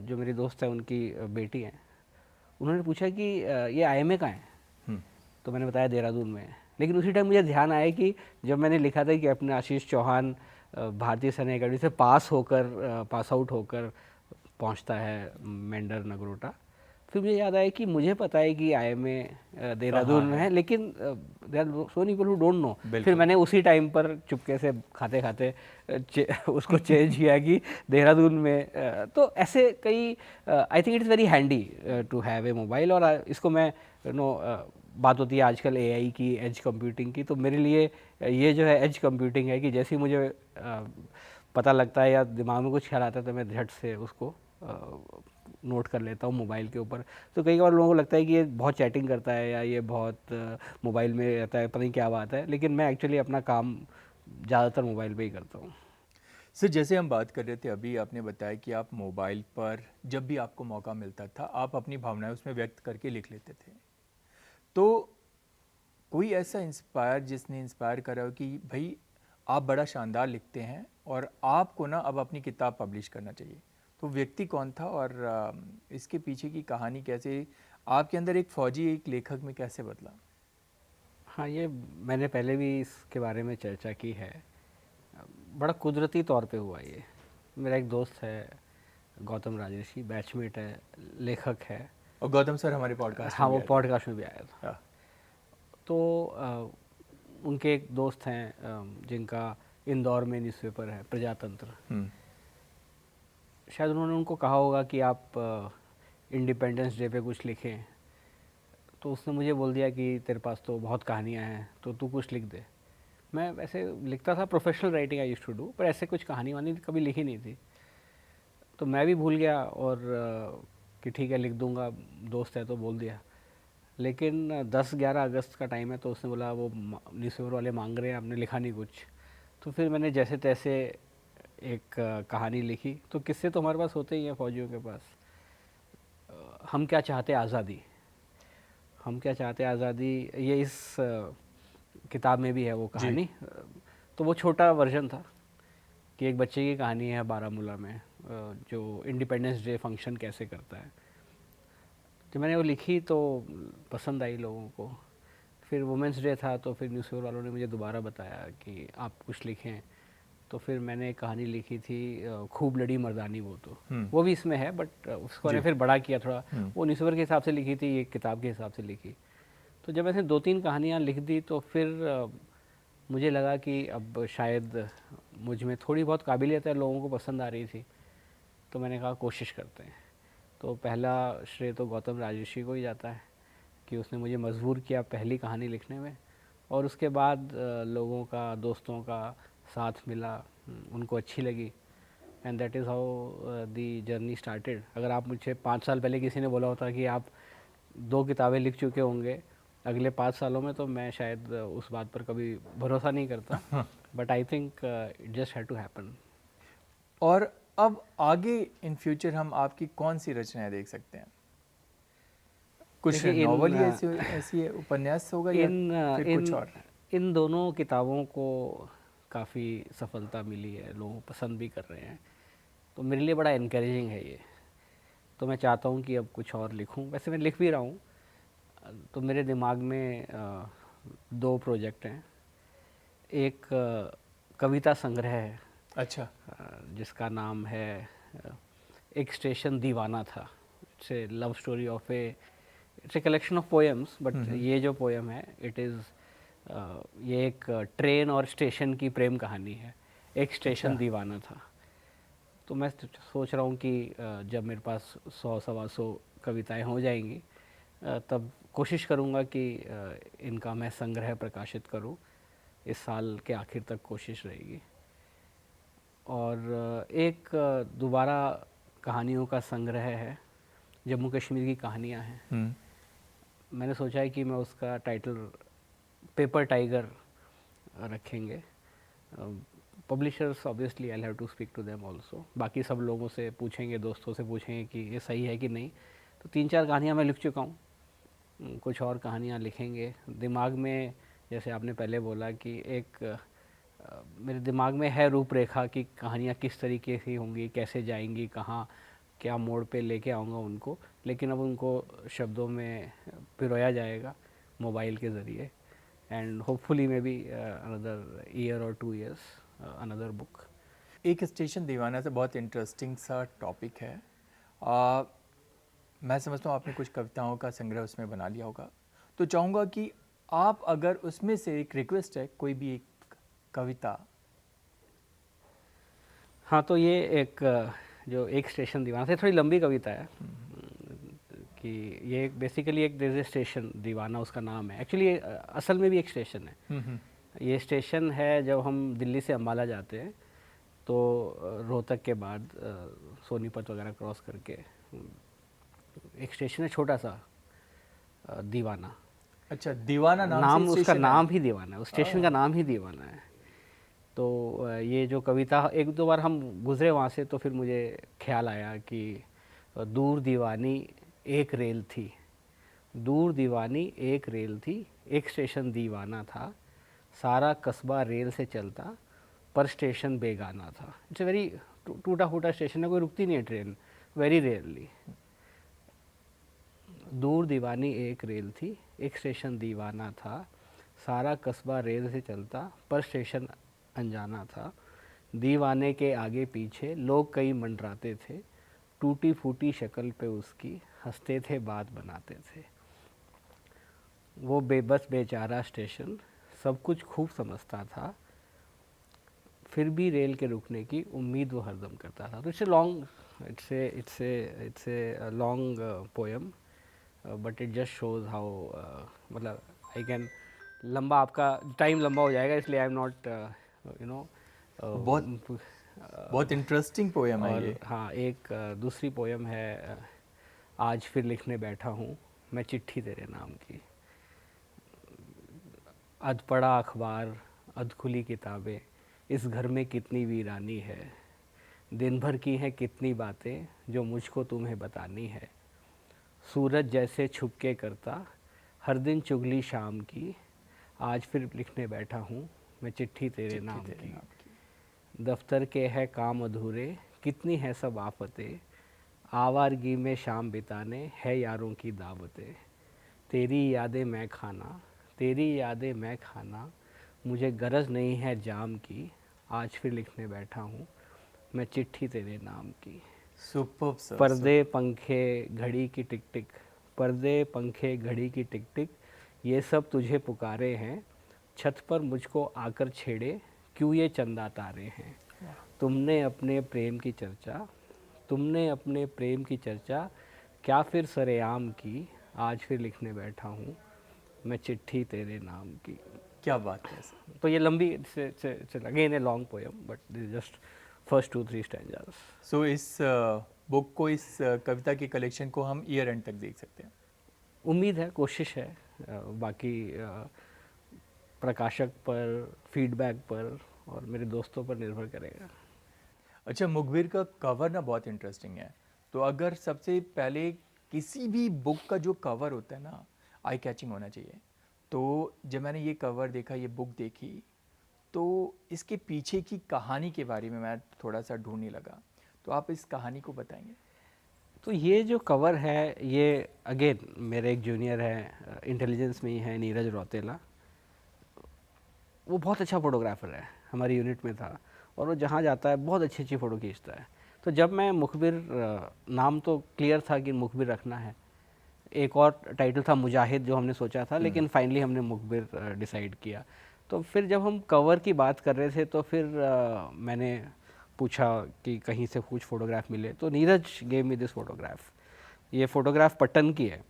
जो मेरी दोस्त है उनकी बेटी है, उन्होंने पूछा कि ये आईएमए कहाँ है। हम्म। तो मैंने बताया देहरादून में है। लेकिन उसी टाइम मुझे ध्यान आया कि जब मैंने लिखा था कि अपने आशीष चौहान भारतीय सैन्य अकेडमी से पास आउट होकर पहुंचता है मेंढर नगरोटा, फिर मुझे याद आया कि मुझे पता है कि आईएमए देहरादून कहाँ में है? है, लेकिन there are so many people who don't know. फिर बिल्कुल। मैंने उसी टाइम पर चुपके से खाते खाते उसको चेंज किया कि देहरादून में। तो ऐसे कई, I think it is very handy to have a mobile. और इसको मैं बात होती है आजकल एआई की, एज कंप्यूटिंग की। तो मेरे लिए ये जो है एज कंप्यूटिंग है कि जैसे ही मुझे पता लगता है या दिमाग में कुछ ख्याल आता है तो मैं झट से उसको नोट कर लेता हूँ मोबाइल के ऊपर। तो कई बार लोगों को लगता है कि ये बहुत चैटिंग करता है या ये बहुत मोबाइल में रहता है, पता नहीं क्या बात है, लेकिन मैं एक्चुअली अपना काम ज़्यादातर मोबाइल पे ही करता हूँ। सर, जैसे हम बात कर रहे थे अभी, आपने बताया कि आप मोबाइल पर जब भी आपको मौका मिलता था आप अपनी भावनाएं उसमें व्यक्त करके लिख लेते थे। तो कोई ऐसा इंस्पायर जिसने इंस्पायर करा हो कि भाई आप बड़ा शानदार लिखते हैं और आपको ना अब अपनी किताब पब्लिश करना चाहिए, तो व्यक्ति कौन था और इसके पीछे की कहानी कैसे, आपके अंदर एक फौजी एक लेखक में कैसे बदला? हाँ, ये मैंने पहले भी इसके बारे में चर्चा की है। बड़ा कुदरती तौर पे हुआ ये। मेरा एक दोस्त है गौतम राजर्षि, बैचमेट है, लेखक है। और गौतम सर हमारे पॉडकास्ट हाँ, में भी वो आए थे। पॉडकास्ट में भी आया था। हाँ। तो उनके एक दोस्त हैं जिनका इंदौर में न्यूज़पेपर है प्रजातंत्र। हम्म। शायद उन्होंने उनको कहा होगा कि आप इंडिपेंडेंस डे पे कुछ लिखें। तो उसने मुझे बोल दिया कि तेरे पास तो बहुत कहानियाँ हैं तो तू कुछ लिख दे। मैं वैसे लिखता था, professional writing I used to do, पर ऐसे कुछ कहानी वानी कभी लिखी नहीं थी। तो मैं भी भूल गया और कि ठीक है लिख दूंगा, दोस्त है तो बोल दिया। लेकिन 10-11 अगस्त का टाइम है तो उसने बोला वो न्यूज़पेपर वाले मांग रहे हैं, आपने लिखा नहीं कुछ। तो फिर मैंने जैसे तैसे एक कहानी लिखी। तो किस्से तो हमारे पास होते ही हैं फौजियों के पास। हम क्या चाहते आज़ादी, हम क्या चाहते आज़ादी, ये इस किताब में भी है वो जी। कहानी। तो वो छोटा वर्जन था कि एक बच्चे की कहानी है बारामूला में जो इंडिपेंडेंस डे फंक्शन कैसे करता है। जब मैंने वो लिखी तो पसंद आई लोगों को। फिर वुमेंस डे था तो फिर न्यूज़पेपर वालों ने मुझे दोबारा बताया कि आप कुछ लिखें। तो फिर मैंने एक कहानी लिखी थी खूब लड़ी मर्दानी। वो तो हम्म। वो भी इसमें है, बट उसको मैंने जी। फिर बड़ा किया थोड़ा। हम्म। वो न्यूज़पेपर के हिसाब से लिखी थी, ये किताब के हिसाब से लिखी। तो जब मैंने 2-3 कहानियाँ लिख दी तो फिर मुझे लगा कि अब शायद मुझ में थोड़ी बहुत काबिलियत है, लोगों को पसंद आ रही थी। तो मैंने कहा कोशिश करते हैं। तो पहला श्रेय तो गौतम राजर्षि को ही जाता है कि उसने मुझे मजबूर किया पहली कहानी लिखने में, और उसके बाद लोगों का, दोस्तों का साथ मिला, उनको अच्छी लगी, and that is how the journey started. अगर आप मुझे 5 साल पहले किसी ने बोला होता कि आप 2 किताबें लिख चुके होंगे अगले 5 सालों में, तो मैं शायद उस बात पर कभी भरोसा नहीं करता, but I think it just had to happen. और अब आगे इन फ्यूचर हम आपकी कौन सी रचनाएं देख सकते हैं? कुछ देखिए, नॉवल ही ऐसी ऐसी है, उपन्यास होगा या फिर कुछ और? इन दोनों किताबों को काफ़ी सफलता मिली है, लोग पसंद भी कर रहे हैं, तो मेरे लिए बड़ा इनकरेजिंग है ये। तो मैं चाहता हूँ कि अब कुछ और लिखूँ, वैसे मैं लिख भी रहा हूँ। तो मेरे दिमाग में 2 प्रोजेक्ट हैं। एक कविता संग्रह है, अच्छा। जिसका नाम है एक स्टेशन दीवाना था। It's a love story of it's a collection of poems, but ये जो पोएम है इट इज़ ये एक ट्रेन और स्टेशन की प्रेम कहानी है। एक स्टेशन अच्छा। दीवाना था। तो मैं सोच रहा हूँ कि जब मेरे पास 100-125 कविताएं हो जाएंगी, तब कोशिश करूँगा कि इनका मैं संग्रह प्रकाशित करूँ। इस साल के आखिर तक कोशिश रहेगी। और एक दोबारा कहानियों का संग्रह है, जम्मू कश्मीर की कहानियाँ हैं। मैंने सोचा है कि मैं उसका टाइटल पेपर टाइगर रखेंगे। Publishers obviously I have to speak to them also. बाकी सब लोगों से पूछेंगे, दोस्तों से पूछेंगे कि ये सही है कि नहीं। तो 3-4 कहानियाँ मैं लिख चुका हूँ, कुछ और कहानियाँ लिखेंगे। दिमाग में, जैसे आपने पहले बोला कि एक मेरे दिमाग में है रूपरेखा कि कहानियाँ किस तरीके से होंगी, कैसे जाएंगी, कहाँ क्या मोड़ पे लेके आऊँगा उनको, लेकिन अब उनको शब्दों में पिरोया जाएगा मोबाइल के ज़रिए। And hopefully may be another year और 2 years अनदर बुक। एक स्टेशन दीवाना से बहुत इंटरेस्टिंग सा टॉपिक है। मैं समझता हूँ आपने कुछ कविताओं का संग्रह उसमें बना लिया होगा, तो चाहूँगा कि आप अगर उसमें से एक रिक्वेस्ट है, कोई भी एक कविता। हाँ, तो ये एक जो एक स्टेशन दीवाना से थोड़ी लंबी कविता है, कि ये बेसिकली एक देयर इज स्टेशन दीवाना उसका नाम है। एक्चुअली असल में भी एक स्टेशन है। ये स्टेशन है जब हम दिल्ली से अम्बाला जाते हैं, तो रोहतक के बाद सोनीपत वगैरह क्रॉस करके एक स्टेशन है छोटा सा, दीवाना। अच्छा, दीवाना नाम से नाम उसका स्टेशन नाम है? ही दीवाना है, उस स्टेशन का नाम ही दीवाना है। तो ये जो कविता, 1-2 बार हम गुज़रे वहाँ से, तो फिर मुझे ख्याल आया कि दूर दीवानी एक रेल थी, दूर दीवानी एक रेल थी, एक स्टेशन दीवाना था, सारा कस्बा रेल से चलता, पर स्टेशन बेगाना था। इट्स ए वेरी टूटा फूटा स्टेशन है, कोई रुकती नहीं है ट्रेन, वेरी रेयरली। दूर दीवानी एक रेल थी, एक स्टेशन दीवाना था, सारा कस्बा रेल से चलता, पर स्टेशन अनजाना था। दीवाने के आगे पीछे लोग कई मंडराते थे, टूटी फूटी शक्ल पे उसकी हंसते थे, बात बनाते थे। वो बेबस बेचारा स्टेशन सब कुछ खूब समझता था, फिर भी रेल के रुकने की उम्मीद वो हरदम करता था। तो it's a long poem, but it just shows how, मतलब आई कैन, लंबा आपका टाइम लंबा हो जाएगा, इसलिए I am not you know. बहुत बहुत इंटरेस्टिंग पोएम है और ये। हाँ, एक दूसरी पोएम है, आज फिर लिखने बैठा हूँ मैं चिट्ठी तेरे नाम की। अध पढ़ा अखबार, अध खुली किताबें, इस घर में कितनी वीरानी है, दिन भर की हैं कितनी बातें जो मुझको तुम्हें बतानी है। सूरज जैसे छुपके करता हर दिन चुगली शाम की, आज फिर लिखने बैठा हूँ मैं चिट्ठी तेरे नाम की। दफ्तर के है काम अधूरे, कितनी है सब आफतें, आवारगी में शाम बिताने है यारों की दावतें। तेरी यादें मैं खाना, तेरी यादें मैं खाना, मुझे गरज नहीं है जाम की, आज फिर लिखने बैठा हूँ मैं चिट्ठी तेरे नाम की। Superb sir. पर्दे पंखे घड़ी की टिक टिक, पर्दे पंखे घड़ी की टिक टिक, ये सब तुझे पुकारे हैं, छत पर मुझको आकर छेड़े, क्यों ये चंदा तारे हैं। तुमने अपने प्रेम की चर्चा, तुमने अपने प्रेम की चर्चा क्या फिर सरेआम की, आज फिर लिखने बैठा हूँ मैं चिट्ठी तेरे नाम की। क्या बात है सर। तो ये लंबी again a long poem but this just first 2-3 stanzas. So इस बुक को, इस कविता की कलेक्शन को हम ईयर एंड तक देख सकते हैं। उम्मीद है, कोशिश है। बाकी प्रकाशक पर, फीडबैक पर और मेरे दोस्तों पर निर्भर करेगा। अच्छा, मुखबिर का कवर ना बहुत इंटरेस्टिंग है। तो अगर सबसे पहले किसी भी बुक का जो कवर होता है ना, आई कैचिंग होना चाहिए। तो जब मैंने ये कवर देखा, ये बुक देखी, तो इसके पीछे की कहानी के बारे में मैं थोड़ा सा ढूंढने लगा। तो आप इस कहानी को बताएंगे? तो ये जो कवर है, ये अगेन मेरे एक जूनियर है, इंटेलिजेंस में ही है, नीरज रौतेला। वो बहुत अच्छा फ़ोटोग्राफ़र है, हमारी यूनिट में था और वो जहाँ जाता है बहुत अच्छी अच्छी फ़ोटो खींचता है। तो जब मैं मुखबिर, नाम तो क्लियर था कि मुखबिर रखना है, एक और टाइटल था मुजाहिद जो हमने सोचा था, लेकिन फाइनली हमने मुखबिर डिसाइड किया। तो फिर जब हम कवर की बात कर रहे थे तो फिर मैंने पूछा कि कहीं से कुछ फ़ोटोग्राफ मिले, तो Neeraj gave me this photograph. ये फ़ोटोग्राफ पट्टन की है।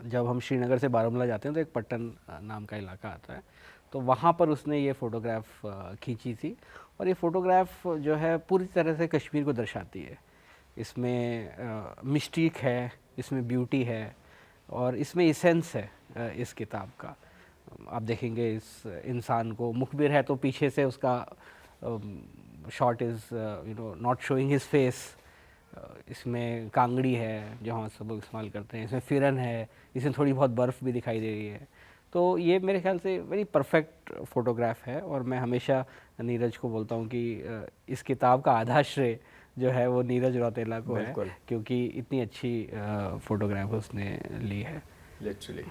जब हम श्रीनगर से बारामूला जाते हैं तो एक पट्टन नाम का इलाका आता है, तो वहाँ पर उसने ये फ़ोटोग्राफ खींची थी। और ये फ़ोटोग्राफ जो है पूरी तरह से कश्मीर को दर्शाती है। इसमें मिस्टीक है, इसमें ब्यूटी है और इसमें इसेंस है इस किताब का। आप देखेंगे इस इंसान को, मुखबिर है तो पीछे से उसका shot is not showing his face. इसमें कांगड़ी है जहाँ सब लोग इस्तेमाल करते हैं, इसमें फिरन है, इसमें थोड़ी बहुत बर्फ़ भी दिखाई दे रही है। तो ये मेरे ख्याल से वेरी परफेक्ट फ़ोटोग्राफ है और मैं हमेशा नीरज को बोलता हूँ कि इस किताब का आधा श्रेय जो है वो नीरज रौतेला को है, क्योंकि इतनी अच्छी फ़ोटोग्राफ उसने ली है। लिटरली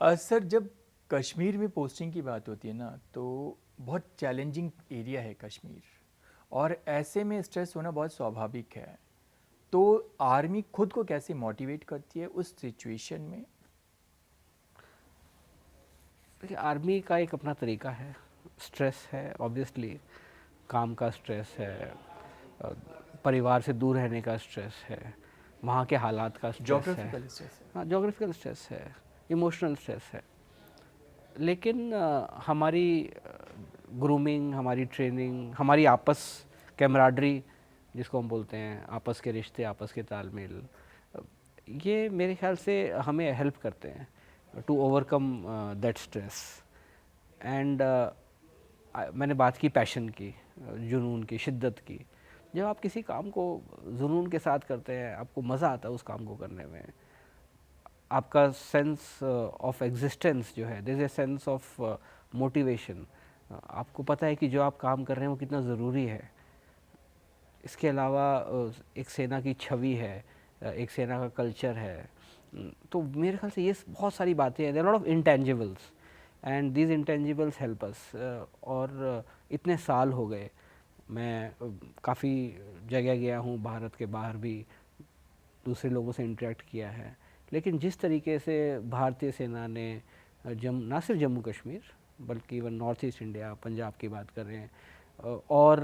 सर, जब कश्मीर में पोस्टिंग की बात होती है ना, तो बहुत चैलेंजिंग एरिया है कश्मीर, और ऐसे में स्ट्रेस होना बहुत स्वाभाविक है। तो आर्मी खुद को कैसे मोटिवेट करती है उस सिचुएशन में? देखिए, आर्मी का एक अपना तरीका है। स्ट्रेस है ऑब्वियसली, काम का स्ट्रेस है, परिवार से दूर रहने का स्ट्रेस है, वहाँ के हालात का स्ट्रेस है, ज्योग्राफिकल स्ट्रेस है, हाँ ज्योग्राफिकल स्ट्रेस है, इमोशनल स्ट्रेस है। लेकिन हमारी ग्रूमिंग, हमारी ट्रेनिंग, हमारी आपस कैमराडरी जिसको हम बोलते हैं, आपस के रिश्ते, आपस के तालमेल, ये मेरे ख्याल से हमें हेल्प करते हैं to overcome that stress. And मैंने बात की पैशन की, जुनून की, शिद्दत की। जब आप किसी काम को जुनून के साथ करते हैं, आपको मज़ा आता है उस काम को करने में, आपका सेंस ऑफ एग्जिस्टेंस जो है, there is a sense of motivation. आपको पता है कि जो आप काम कर रहे हैं वो कितना ज़रूरी है। इसके अलावा एक सेना की छवि है, एक सेना का कल्चर है। तो मेरे ख्याल से ये बहुत सारी बातें हैं, there are lot of intangibles and these intangibles help us. और इतने साल हो गए, मैं काफ़ी जगह गया हूँ, भारत के बाहर भी दूसरे लोगों से इंटरेक्ट किया है, लेकिन जिस तरीके से भारतीय सेना ने ना सिर्फ जम्मू कश्मीर बल्कि even north east India, Punjab की बात कर रहे हैं, और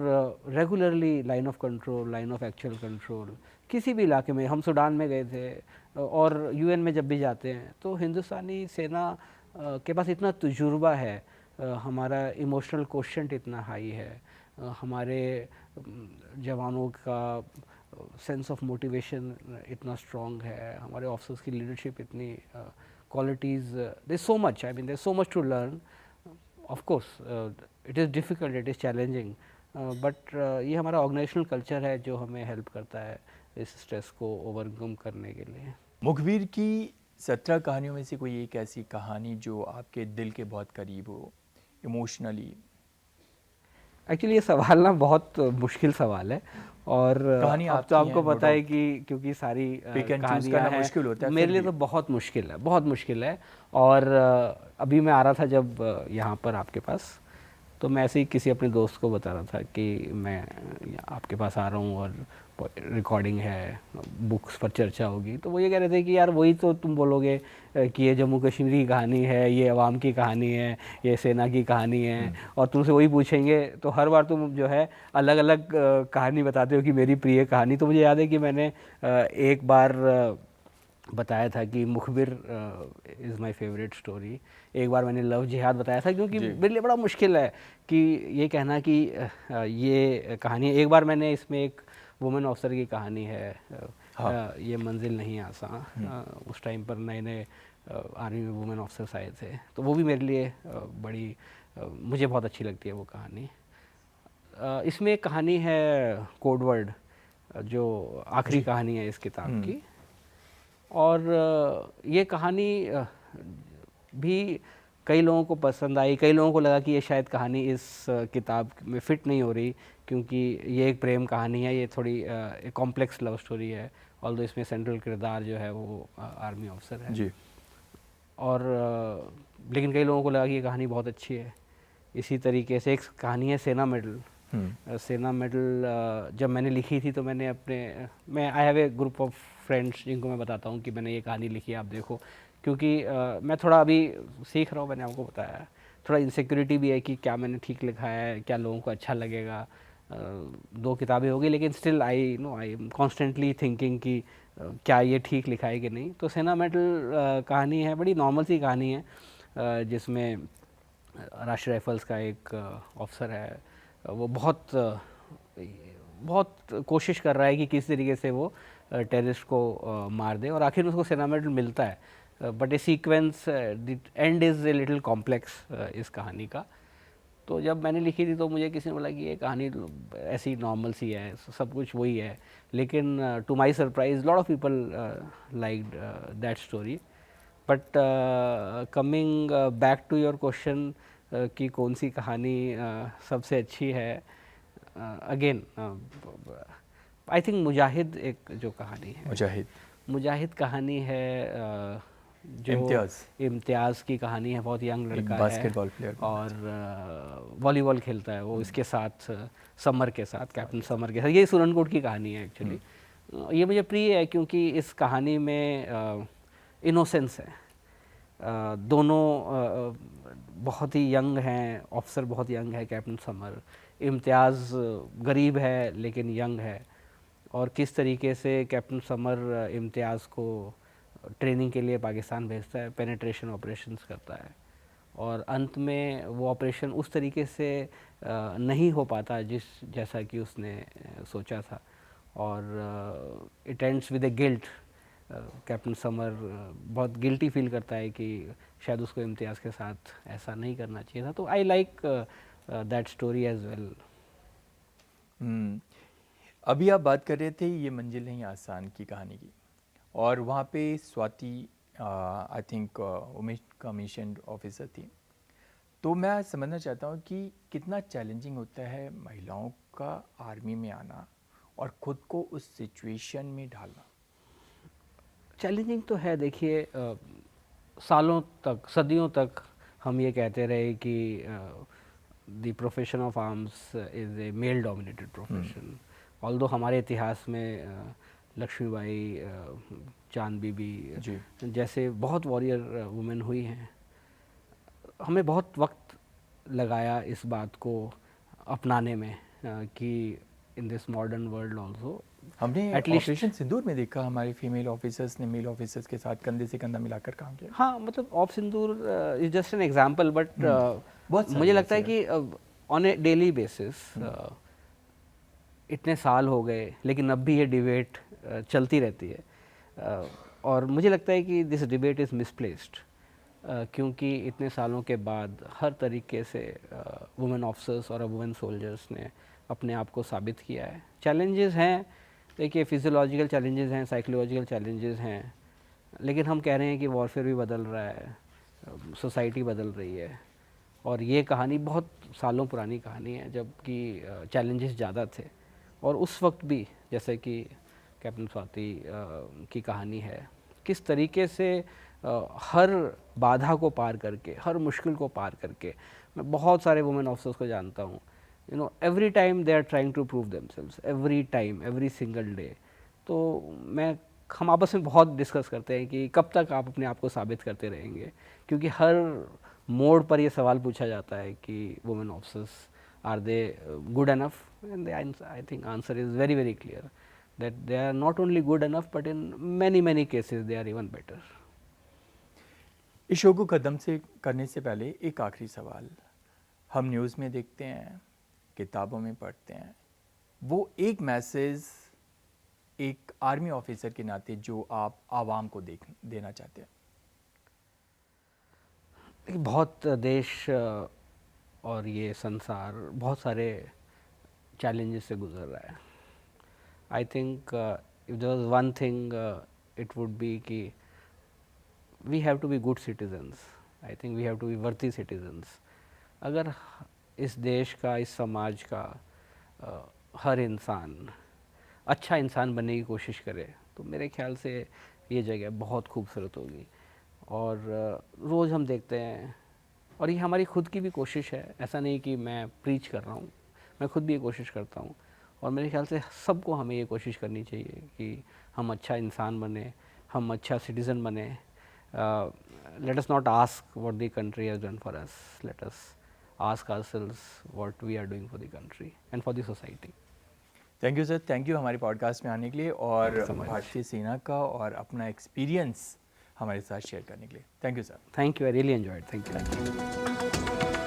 regularly line of control, line of actual control, किसी भी इलाके में, हम सूडान में गए थे और यूएन में जब भी जाते हैं तो हिंदुस्तानी सेना के पास इतना तजुर्बा है, हमारा इमोशनल कोशेंट इतना हाई है, हमारे जवानों का सेंस ऑफ मोटिवेशन इतना स्ट्रॉन्ग है, हमारे ऑफिसर्स की लीडरशिप इतनी qualities, there so much, I mean there so much to learn. Of course it is difficult, it is challenging, but ये हमारा ऑर्गेनाइजेशनल कल्चर है जो हमें हेल्प करता है इस स्ट्रेस को ओवरकम करने के लिए। मुखबिर की 17 कहानियों में से कोई एक ऐसी कहानी जो आपके दिल के बहुत करीब हो इमोशनली? एक्चुअली ये सवाल ना बहुत मुश्किल सवाल है, और अब तो आपको पता है कि क्योंकि सारी कहानियाँ हैं, मेरे लिए तो बहुत मुश्किल है, बहुत मुश्किल है। और अभी मैं आ रहा था जब यहाँ पर आपके पास, तो मैं ऐसे ही किसी अपने दोस्त को बता रहा था कि मैं आपके पास आ रहा हूँ और रिकॉर्डिंग है, बुक्स पर चर्चा होगी। तो वो ये कह रहे थे कि यार वही तो तुम बोलोगे कि ये जम्मू कश्मीर की कहानी है, ये अवाम की कहानी है, ये सेना की कहानी है, और तुमसे वही पूछेंगे तो हर बार तुम जो है अलग अलग कहानी बताते हो कि मेरी प्रिय कहानी। तो मुझे याद है कि मैंने एक बार बताया था कि मुखबिर इज़ माय फेवरेट स्टोरी। एक बार मैंने लव जिहाद बताया था, क्योंकि मेरे लिए बड़ा मुश्किल है कि ये कहना कि ये कहानी, एक बार मैंने इसमें एक वुमेन ऑफिसर की कहानी है, ये मंजिल नहीं आसान, उस टाइम पर नए नए आर्मी में वुमेन ऑफिसर्स आए थे, तो वो भी मेरे लिए बड़ी मुझे बहुत अच्छी लगती है वो कहानी। इसमें एक कहानी है कोड वर्ड, जो आखिरी कहानी है इस किताब की, और ये कहानी भी कई लोगों को पसंद आई। कई लोगों को लगा कि ये शायद कहानी इस किताब में फ़िट नहीं हो रही, क्योंकि ये एक प्रेम कहानी है, ये थोड़ी एक कॉम्प्लेक्स लव स्टोरी है, ऑल्दो इसमें सेंट्रल किरदार जो है वो आर्मी ऑफिसर है जी। और लेकिन कई लोगों को लगा कि ये कहानी बहुत अच्छी है। इसी तरीके से एक कहानी है सेना मेडल। सेना मेडल जब मैंने लिखी थी तो मैंने मैं I have a group of friends जिनको मैं बताता हूँ कि मैंने ये कहानी लिखी है, आप देखो, क्योंकि मैं थोड़ा अभी सीख रहा हूँ, मैंने आपको बताया, थोड़ा इनसिक्योरिटी भी है कि क्या मैंने ठीक लिखा है, क्या लोगों को अच्छा लगेगा। 2 किताबें हो गई, लेकिन still I am constantly thinking कि क्या ये ठीक लिखा है कि नहीं। तो सेना मेडल कहानी है, बड़ी नॉर्मल सी कहानी है, जिसमें राष्ट्रीय राइफल्स का एक ऑफिसर है, वो बहुत कोशिश कर रहा है कि किस तरीके से वो टेररिस्ट को मार दे, और आखिर उसको सेना मेडल मिलता है। But A sequence, the end is a little complex इस कहानी का। तो जब मैंने लिखी थी तो मुझे किसी ने बोला कि ये कहानी ऐसी नॉर्मल सी है, सब कुछ वही है, लेकिन to my surprise lot of people liked that story. But coming back to your question कि कौन सी कहानी सबसे अच्छी है, अगेन आई थिंक मुजाहिद एक जो कहानी है, मुजाहिद कहानी है, जो इम्तियाज़ की कहानी है। बहुत यंग लड़का है, बास्केटबॉल प्लेयर, और वॉलीबॉल खेलता है वो, इसके साथ समर के साथ, कैप्टन समर के साथ। ये सुरनकोट की कहानी है एक्चुअली। ये मुझे प्रिय है क्योंकि इस कहानी में इनोसेंस है। दोनों बहुत ही यंग हैं, ऑफिसर बहुत यंग है कैप्टन समर, इम्तियाज़ गरीब है लेकिन यंग है, और किस तरीके से कैप्टन समर इम्तियाज़ को ट्रेनिंग के लिए पाकिस्तान भेजता है, पेनिट्रेशन ऑपरेशंस करता है, और अंत में वो ऑपरेशन उस तरीके से नहीं हो पाता जैसा कि उसने सोचा था, और it ends with A guilt. Captain summer बहुत गिल्टी फील करता है कि शायद उसको इम्तियाज़ के साथ ऐसा नहीं करना चाहिए था। तो I like that story as well. अभी आप बात कर रहे थे ये मंजिल नहीं आसान की कहानी की, और वहाँ पे Swati I think women commission officer थी, तो मैं समझना चाहता हूँ कि कितना चैलेंजिंग होता है महिलाओं का आर्मी में आना और ख़ुद को उस सिचुएशन में ढालना। चैलेंजिंग तो है, देखिए सालों तक, सदियों तक हम ये कहते रहे कि the profession of arms is a male dominated profession. Although हमारे इतिहास में लक्ष्मीबाई, चांद बीबी जैसे बहुत वॉरियर वुमेन हुई हैं, हमें बहुत वक्त लगाया इस बात को अपनाने में कि in this modern world also, हमने ऑपरेशन सिंदूर में देखा हमारे फीमेल ऑफिसर्स ने मेल ऑफिसर्स के साथ कंधे से कंधा मिलाकर काम किया। हाँ, मतलब of Sindoor is just an example, but मुझे लगता है कि ऑन ए डेली बेसिस इतने साल हो गए लेकिन अब भी ये डिबेट चलती रहती है, और मुझे लगता है कि दिस डिबेट इज़ मिसप्लेस्ड, क्योंकि इतने सालों के बाद हर तरीके से वुमेन ऑफिसर्स और वुमेन सोल्जर्स ने अपने आप को साबित किया है। चैलेंजेस हैं, देखिए फिजियोलॉजिकल चैलेंजेस हैं, साइकोलॉजिकल चैलेंजेस हैं, लेकिन हम कह रहे हैं कि वॉरफेयर भी बदल रहा है, सोसाइटी बदल रही है, और ये कहानी बहुत सालों पुरानी कहानी है जबकि चैलेंजेस ज़्यादा थे, और उस वक्त भी जैसे कि कैप्टन स्वाति की कहानी है, किस तरीके से हर बाधा को पार करके, हर मुश्किल को पार करके, मैं बहुत सारे वुमेन ऑफिसर्स को जानता हूँ, you know every time they are trying to prove themselves, every time, every single day. तो हम आपस में बहुत डिस्कस करते हैं कि कब तक आप अपने आप को साबित करते रहेंगे, क्योंकि हर मोड़ पर ये सवाल पूछा जाता है कि women officers are they good enough, and I think answer is very very clear, that they are not only good enough, but in many cases they are even better. इस शो को ख़त्म से करने से पहले एक आखिरी सवाल, हम न्यूज़ में देखते हैं, किताबों में पढ़ते हैं, वो एक मैसेज एक आर्मी ऑफिसर के नाते जो आप आवाम को देना चाहते हैं? बहुत देश और ये संसार बहुत सारे चैलेंजेस से गुजर रहा है. I think if there was one thing it would be कि we have to be good citizens. I think we have to be worthy citizens. अगर इस देश का, इस समाज का हर इंसान अच्छा इंसान बनने की कोशिश करे तो मेरे ख्याल से ये जगह बहुत खूबसूरत होगी. और रोज़ हम देखते हैं, और ये हमारी खुद की भी कोशिश है. ऐसा नहीं कि मैं प्रीच कर रहा हूँ, मैं खुद भी ये कोशिश करता हूँ. और मेरे ख्याल से सबको हमें ये कोशिश करनी चाहिए कि हम अच्छा इंसान बने, हम अच्छा सिटीज़न बने. Let us not ask what the country has done for us, let us ask ourselves what we are doing for the country and for the society. Thank you sir, thank you हमारे पॉडकास्ट में आने के लिए और Thank you so much. भारतीय सेना का और अपना एक्सपीरियंस हमारे साथ शेयर करने के लिए. Thank you sir. Thank you, I really enjoyed. Thank you.